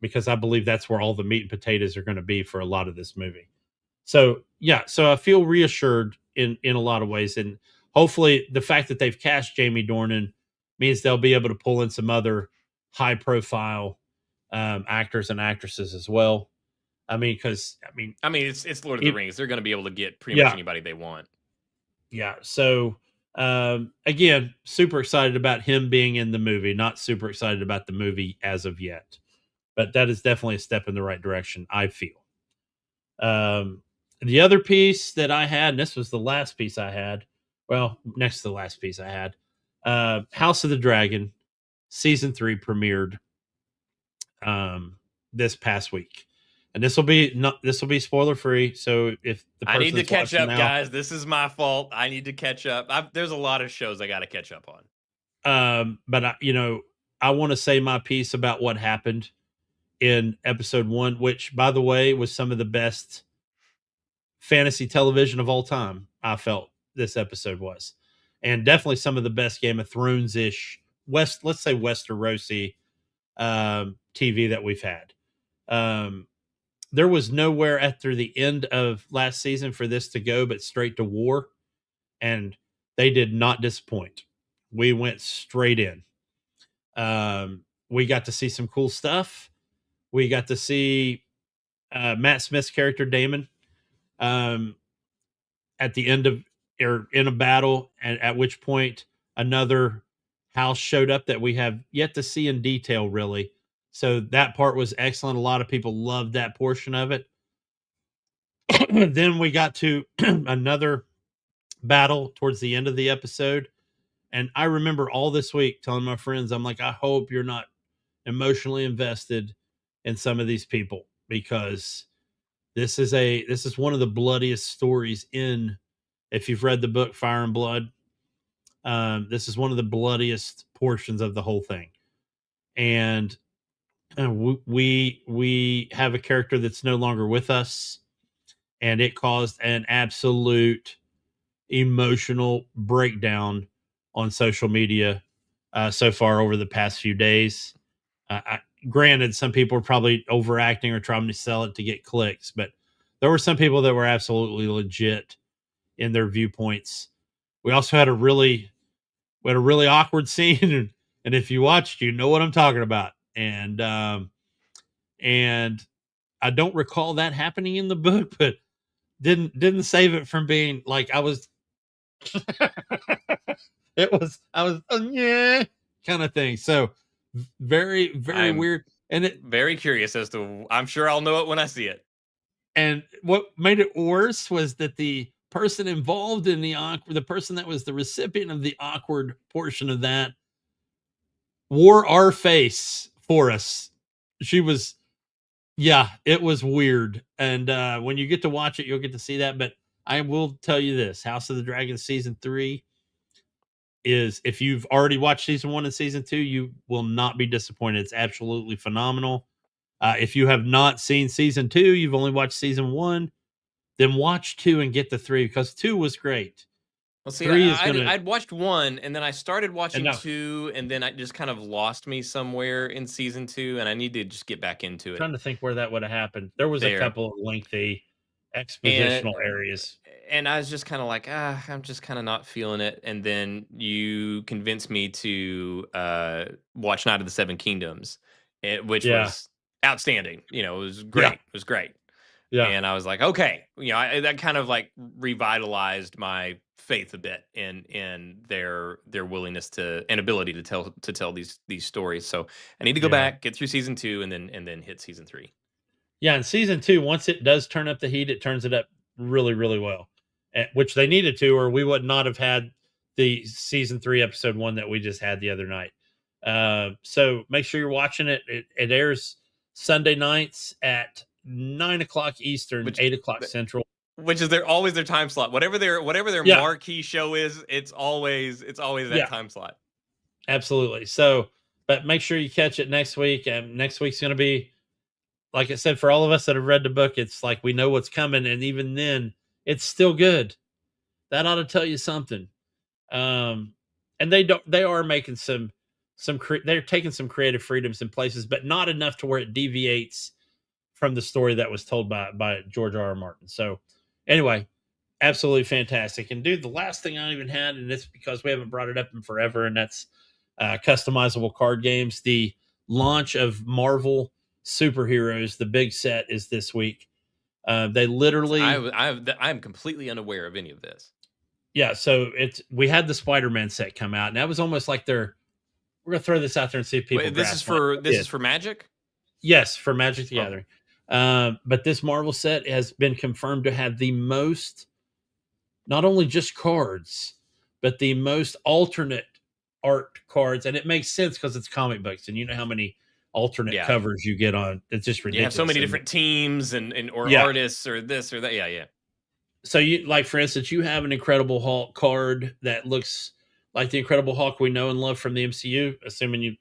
because I believe that's where all the meat and potatoes are going to be for a lot of this movie. So, yeah, so I feel reassured in a lot of ways. And hopefully the fact that they've cast Jamie Dornan means they'll be able to pull in some other high-profile actors and actresses as well. It's Lord of the Rings. They're going to be able to get pretty much anybody they want. Yeah. So, again, super excited about him being in the movie. Not super excited about the movie as of yet. But that is definitely a step in the right direction, I feel. The other piece that I had, and this was the last piece I had, well, next to the last piece I had, House of the Dragon season 3 premiered this past week, and this will be spoiler free. So if I need to catch up, guys, this is my fault. I need to catch up. There's a lot of shows I got to catch up on. But I want to say my piece about what happened in episode 1, which, by the way, was some of the best fantasy television of all time. I felt this episode was, and definitely some of the best Game of Thrones-ish let's say Westerosi TV that we've had. There was nowhere after the end of last season for this to go but straight to war, and they did not disappoint. We went straight in. We got to see some cool stuff. We got to see Matt Smith's character Daemon at the end of or in a battle, and at which point another house showed up that we have yet to see in detail, really. So that part was excellent. A lot of people loved that portion of it. Then we got to another battle towards the end of the episode. And I remember all this week telling my friends, I'm like, I hope you're not emotionally invested in some of these people, because this is one of the bloodiest stories in If you've read the book Fire and Blood, this is one of the bloodiest portions of the whole thing. And we have a character that's no longer with us, and it caused an absolute emotional breakdown on social media so far over the past few days. Granted, some people are probably overacting or trying to sell it to get clicks, but there were some people that were absolutely legit in their viewpoints. We also had a really awkward scene, and if you watched, you know what I'm talking about. And I don't recall that happening in the book, but didn't save it from being like I was. I was yeah kind of thing. So very I'm weird, and it very curious as to. I'm sure I'll know it when I see it. and what made it worse was that the person involved in the person that was the recipient of the awkward portion of that wore our face for us. She was, yeah, it was weird. And when you get to watch it, you'll get to see that. But I will tell you this: House of the Dragon season 3 is, if you've already watched season 1 and season 2, you will not be disappointed. It's absolutely phenomenal. If you have not seen season 2, you've only watched season 1, then watch 2 and get the 3, because 2 was great. Well, see, 3 is gonna, I'd watched 1, and then I started and watching no, 2, and then I just kind of lost me somewhere in season 2, and I need to just get back into it. trying to think where that would have happened. There was a There. couple of lengthy And expositional areas. and I was just kind of like, I'm just kind of not feeling it. And then you convinced me to watch Night of the Seven Kingdoms, which Yeah, was outstanding. You know, it was yeah, great. It was great. yeah, And I was like, okay, you know, that kind of like revitalized my faith a bit in their willingness to and ability to tell these stories. So I need to go yeah. back, get through season 2, and then hit season 3. Yeah, in season 2, once it does turn up the heat, it turns it up really, really well, which they needed to, or we would not have had the season 3 episode 1 that we just had the other night. So make sure you're watching it. It airs Sunday nights at 9 o'clock Eastern, Which 8 o'clock Central. Which is always their time slot. Whatever their Yeah, marquee show is, it's always that yeah, time slot. absolutely. So, but make sure you catch it next week. And next week's going to be, like I said, for all of us that have read the book, it's like we know what's coming, and even then, it's still good. That ought to tell you something. And they are making they're taking some creative freedoms in places, but not enough to where it deviates from the story that was told by George R.R. Martin. So anyway, absolutely fantastic. And dude, the last thing I even had, and it's because we haven't brought it up in forever, and that's customizable card games. The launch of Marvel Superheroes, the big set, is this week. They literally, I'm completely unaware of any of this. yeah. So we had the Spider-Man set come out, and that was almost like we're gonna throw this out there and see if people. Wait, this is for Magic. Yes, for Magic the Gathering. But this Marvel set has been confirmed to have the most, not only just cards, but the most alternate art cards, and it makes sense because it's comic books, and you know how many alternate covers you get on. It's just ridiculous. You have so many different teams or artists or this or that. Yeah. So you, like, for instance, you have an Incredible Hulk card that looks like the Incredible Hulk we know and love from the MCU, assuming you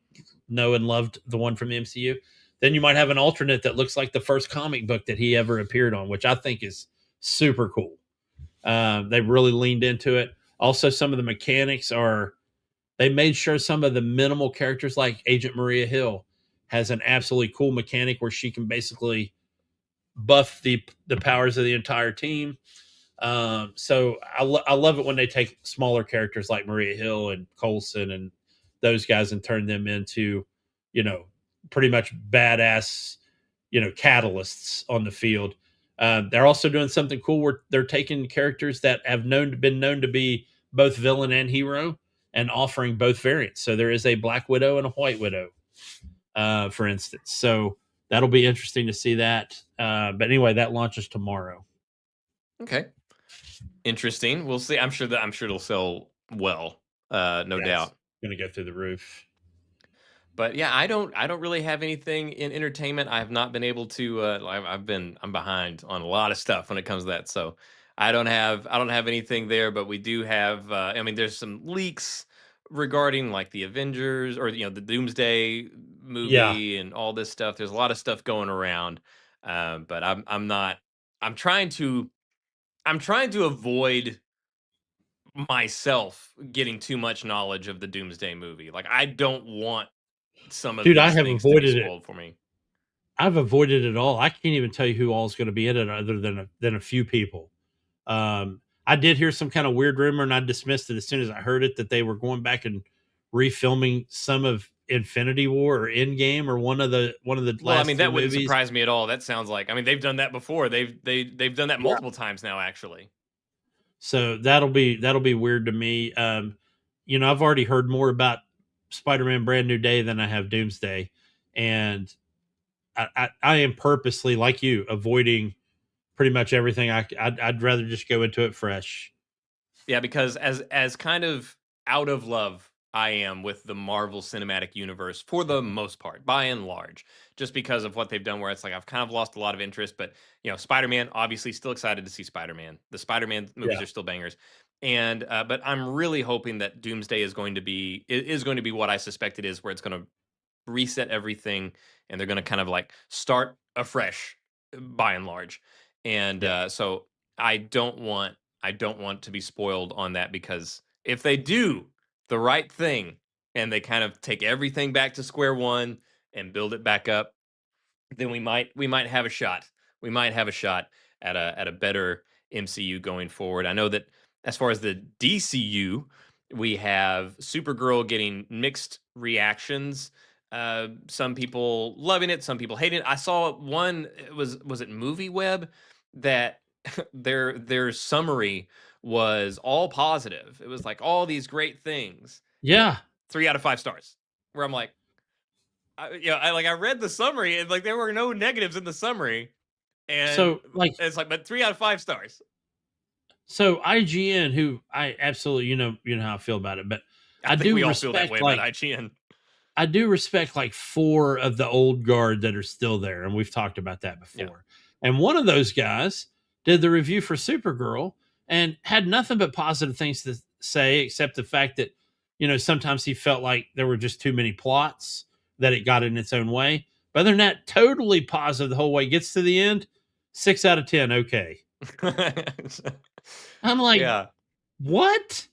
know and loved the one from the MCU. Then you might have an alternate that looks like the first comic book that he ever appeared on, which I think is super cool. They really leaned into it. Also, some of the mechanics they made sure some of the minimal characters, like Agent Maria Hill, has an absolutely cool mechanic where she can basically buff the powers of the entire team. So I love it when they take smaller characters like Maria Hill and Coulson and those guys and turn them into, pretty much badass, catalysts on the field. They're also doing something cool where they're taking characters that have been known to be both villain and hero and offering both variants. So there is a Black Widow and a White Widow, for instance. So that'll be interesting to see that. But anyway, that launches tomorrow. Okay. Interesting. We'll see. I'm sure it'll sell well. No doubt. Going to go through the roof. But yeah, I don't really have anything in entertainment. I have not been able to. I'm behind on a lot of stuff when it comes to that. So I don't have anything there, but we do have. I mean, there's some leaks regarding like the Avengers or the Doomsday Yeah, movie and all this stuff. There's a lot of stuff going around, but I'm not. I'm trying to avoid myself getting too much knowledge of the Doomsday movie. Like I don't want some of dude, I these have things to be avoided it. spoiled for me. I've avoided it all. I can't even tell you who all is going to be in it, other than a few people. I did hear some kind of weird rumor, and I dismissed it as soon as I heard it, that they were going back and refilming some of Infinity War or Endgame or one of the Well, I last mean, two that wouldn't movies. surprise me at all. That sounds like, I mean, they've done that before. They've done that Yeah. multiple times now, actually. So that'll be weird to me. I've already heard more about Spider-Man Brand New Day than I have Doomsday, and I am purposely, like you, avoiding pretty much everything. I'd rather just go into it fresh. Yeah, because as kind of out of love I am with the Marvel Cinematic Universe for the most part, by and large, just because of what they've done. Where it's like I've kind of lost a lot of interest, but Spider-Man, obviously, still excited to see Spider-Man. The Spider-Man movies Yeah, are still bangers, and but I'm really hoping that Doomsday is going to be what I suspect it is, where it's going to reset everything and they're going to kind of like start afresh by and large. And yeah, so I don't want to be spoiled on that, because if they do the right thing and they kind of take everything back to square one and build it back up, then we might have a shot. We might have a shot at a better MCU going forward. I know that as far as the DCU, we have Supergirl getting mixed reactions. Some people loving it, some people hating it. I saw one. It was it Movie Web that their summary was all positive. It was like all these great things. yeah. 3 out of 5 stars. Where I'm like, I read the summary and like there were no negatives in the summary, and So like, it's like, but 3 out of 5 stars. so IGN, who I absolutely, you know how I feel about it, but I I think do we all feel that respect way about like IGN. I do respect like four of the old guard that are still there, and we've talked about that Yeah. before. And one of those guys did the review for Supergirl and had nothing but positive things to say, except the fact that sometimes he felt like there were just too many plots, that it got in its own way. But other than that, totally positive the whole way. Gets to the end, 6 out of 10. Okay, I'm like, Yeah. what?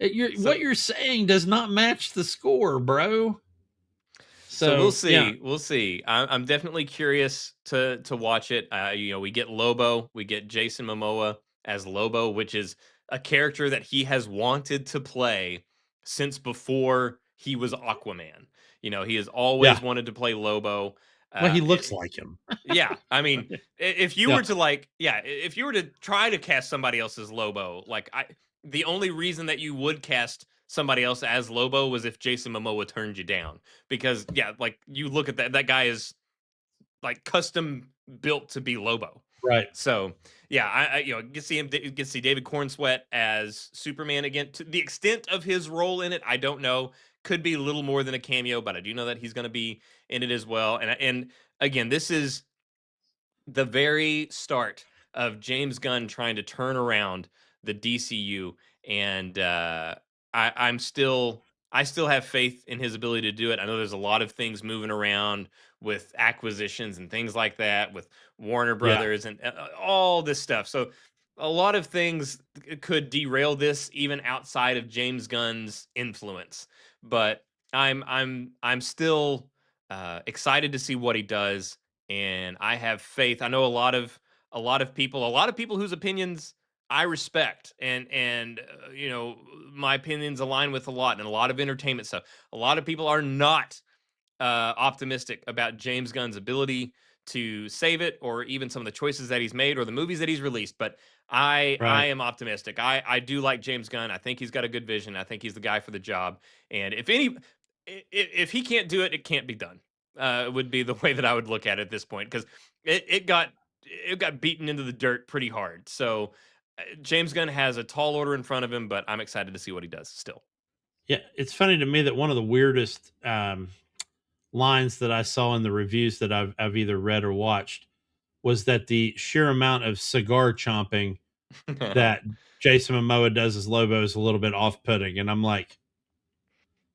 So What you're saying does not match the score, bro. So we'll So yeah, see. We'll see. I'm definitely curious to watch it. We get Lobo, we get Jason Momoa as Lobo, which is a character that he has wanted to play since before he was Aquaman. He has yeah. always wanted to play Lobo. Well, he Uh, looks like him. yeah, I mean, if you Yeah, were to if you were to try to cast somebody else as Lobo, the only reason that you would cast somebody else as Lobo was if Jason Momoa turned you down, because like you look at that guy is like custom built to be Lobo. right. So yeah, I get to see him, get to see David Cornsweet as Superman again. To the extent of his role in it, I don't know. Could be a little more than a cameo, but I do know that he's going to be in it as well. And again, this is the very start of James Gunn trying to turn around the DCU, and I still have faith in his ability to do it. I know there's a lot of things moving around with acquisitions and things like that with Warner Yeah, Brothers and all this stuff. So a lot of things could derail this even outside of James Gunn's influence. But I'm still excited to see what he does, and I have faith. I know a lot of people whose opinions I respect, and my opinions align with a lot, and a lot of entertainment stuff. A lot of people are not optimistic about James Gunn's ability to save it, or even some of the choices that he's made, or the movies that he's released. But I right. am optimistic. I do like James Gunn. I think he's got a good vision. I think he's the guy for the job. And if he can't do it, it can't be done. Would be the way that I would look at it at this point, because it got beaten into the dirt pretty hard. So James Gunn has a tall order in front of him, but I'm excited to see what he does still. Yeah, it's funny to me that one of the weirdest lines that I saw in the reviews that I've either read or watched was that the sheer amount of cigar chomping that Jason Momoa does as Lobo is a little bit off-putting, and I'm like,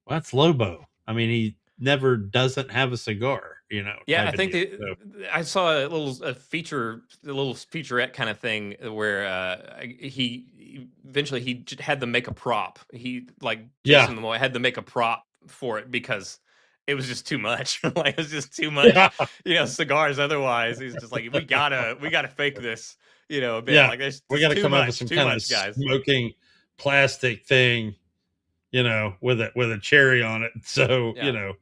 well, that's Lobo. I mean, he never doesn't have a cigar, Yeah, I type of think deal. So, I saw a little featurette kind of thing where he eventually had them make a prop. He like yeah, Jason Momoa had to make a prop for it because it was just too much. Like it was just too much, yeah, cigars. Otherwise, he's just like we gotta fake this, a bit. yeah. Like We there's got to come up with some too kind of much, guys. smoking plastic thing, with a cherry on it. So, Yeah.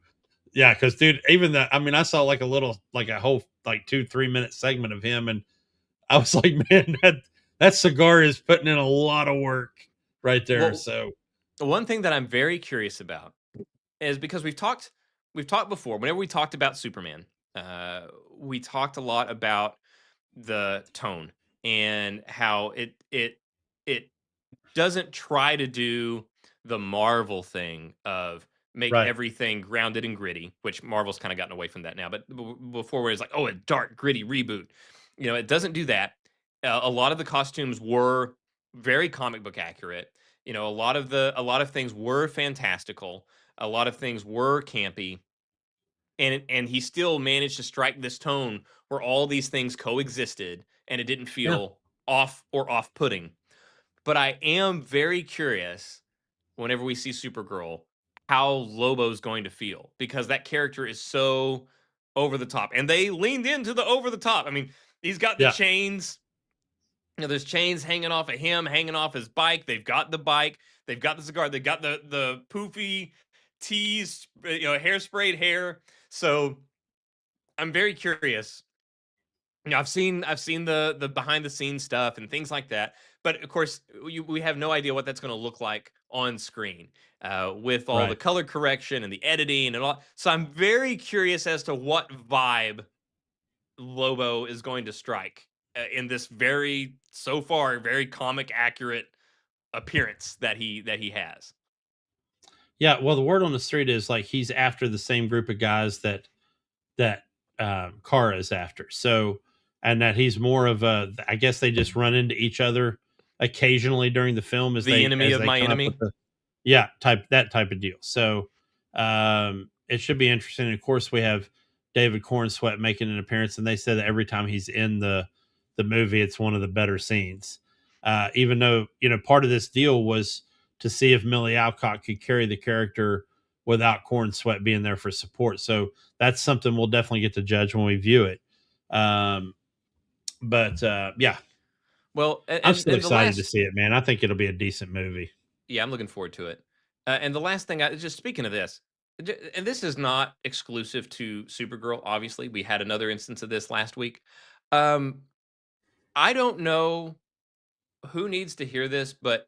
yeah, because dude, even that, I mean, I saw like a whole like 2-3 minute segment of him, and I was like, man, that cigar is putting in a lot of work right there. Well, So, the one thing that I'm very curious about is because we've talked before. Whenever we talked about Superman, we talked a lot about the tone and how it doesn't try to do the Marvel thing of make right, everything grounded and gritty, which Marvel's kind of gotten away from that now. But before, where it's like, oh, a dark, gritty reboot, it doesn't do that. A lot of the costumes were very comic book accurate. A lot of things were fantastical. A lot of things were campy, and he still managed to strike this tone where all these things coexisted, and it didn't yeah, feel off or off-putting. But I am very curious whenever we see Supergirl how Lobo's going to feel because that character is so over the top, and they leaned into the over the top. I mean, he's got the yeah, chains. There's chains hanging off of him, hanging off his bike. They've got the bike. They've got the cigar. They've got the poofy teased, hairsprayed hair. So I'm very curious. I've seen the behind the scenes stuff and things like that, but of course we have no idea what that's going to look like on screen with all the right. color correction and the editing and all. So I'm very curious as to what vibe Lobo is going to strike in this so far very comic accurate appearance that he has. Yeah, well, the word on the street is like he's after the same group of guys that Kara is after. So, and that he's more of a, I guess they just run into each other occasionally during the film as The enemy of they my come up with enemy. the that type of deal. So, it should be interesting. And of course, we have David Cornsweet making an appearance, and they said that every time he's in the movie, it's one of the better scenes. Even though part of this deal was to see if Millie Alcott could carry the character without Cornsweet being there for support. So that's something we'll definitely get to judge when we view it. But yeah, Well, I'm and still and the excited to last see it, man. I think it'll be a decent movie. Yeah, I'm looking forward to it. And the last thing, just speaking of this, and this is not exclusive to Supergirl. Obviously, we had another instance of this last week. Um, I don't know who needs to hear this, but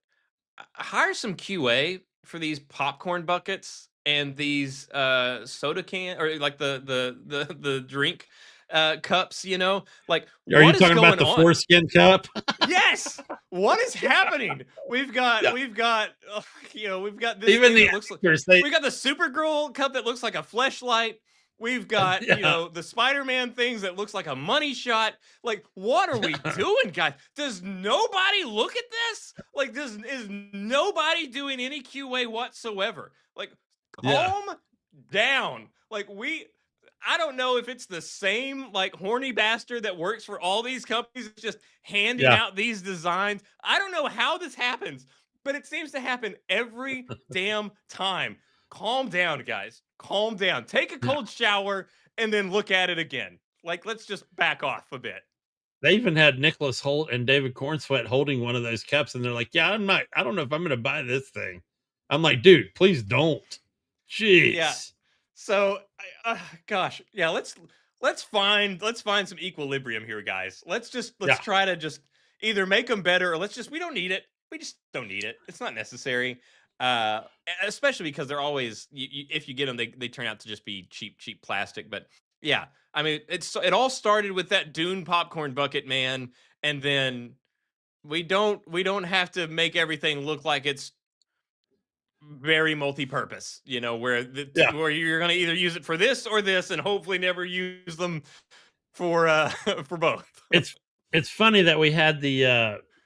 hire some QA for these popcorn buckets and these soda can or like the drink cups. Like Are you what is talking about going the on? foreskin cup? Yes. What is happening? We've got Yeah. we've got we've got this Even thing the that looks like actors, we got the Supergirl cup that looks like a fleshlight. We've got, yeah, the Spider-Man things that looks like a money shot. Like, what are we doing, guys? Does nobody look at this? Like, is nobody doing any QA whatsoever? Like, yeah, calm down. Like, I don't know if it's the same like horny bastard that works for all these companies just handing yeah, out these designs. I don't know how this happens, but it seems to happen every damn time. Calm down, guys. Calm down. Take a yeah. cold shower and then look at it again. Like, let's just back off a bit. They even had Nicholas Holt and David Cornsweet holding one of those cups, and they're like, "Yeah, I don't know if I'm going to buy this thing." I'm like, "Dude, please don't." Yeah. Jeez. So, gosh, yeah. Let's find some equilibrium here, guys. Let's Yeah, try to just either make them better or we don't need it. We just don't need it. It's not necessary. Uh, Especially because they're always if you get them, they turn out to just be cheap plastic. But yeah, I mean, it all started with that Dune popcorn bucket, man, and then we don't have to make everything look like it's very multi-purpose, yeah. where you're going to either use it for this or this and hopefully never use them for for both. It's funny that we had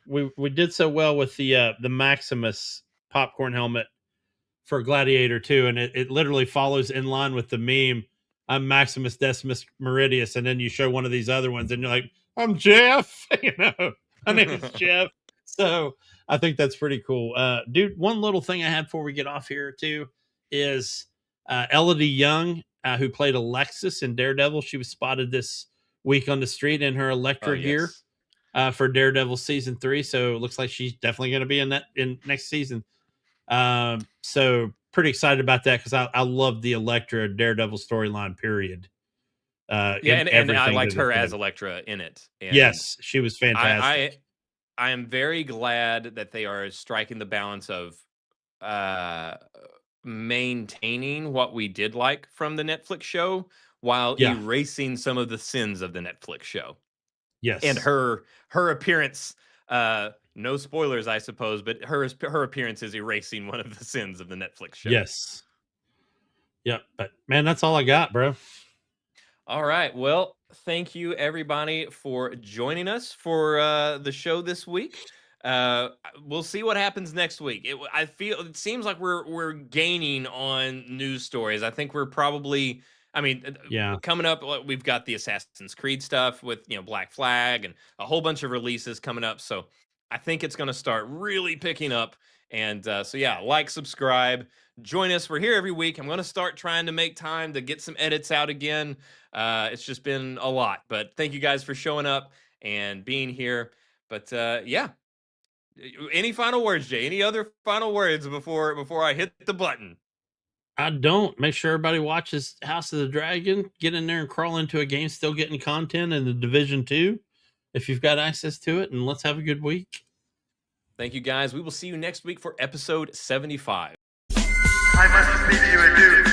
we did so well with the Maximus popcorn helmet for Gladiator 2, and it literally follows in line with the meme. I'm Maximus Decimus Meridius, and then you show one of these other ones, and you're like, I'm Jeff. My name is Jeff. So I think that's pretty cool. Dude, one little thing I had before we get off here too is Elodie Young, who played Alexis in Daredevil. She was spotted this week on the street in her Elektra gear for Daredevil season 3. So it looks like she's definitely going to be in next season. So pretty excited about that because I love the Elektra Daredevil storyline. Period. And I liked her as Elektra in it. And yes, she was fantastic. I am very glad that they are striking the balance of maintaining what we did like from the Netflix show while erasing some of the sins of the Netflix show. Yes. And her appearance, no spoilers, I suppose, but her appearance is erasing one of the sins of the Netflix show. Yes. Yep. But man, that's all I got, bro. All right. Well, thank you everybody for joining us for the show this week. We'll see what happens next week. It seems like we're gaining on news stories. I think we're probably, coming up, we've got the Assassin's Creed stuff with, Black Flag and a whole bunch of releases coming up. So I think it's going to start really picking up. And like, subscribe, join us. We're here every week. I'm going to start trying to make time to get some edits out again. It's just been a lot, but thank you guys for showing up and being here. But any final words, Jay? Any other final words before I hit the button? I don't. Make sure everybody watches House of the Dragon. Get in there and crawl into a game still getting content in the Division 2 if you've got access to it, and let's have a good week. Thank you, guys. We will see you next week for episode 75. I must leave you adieu.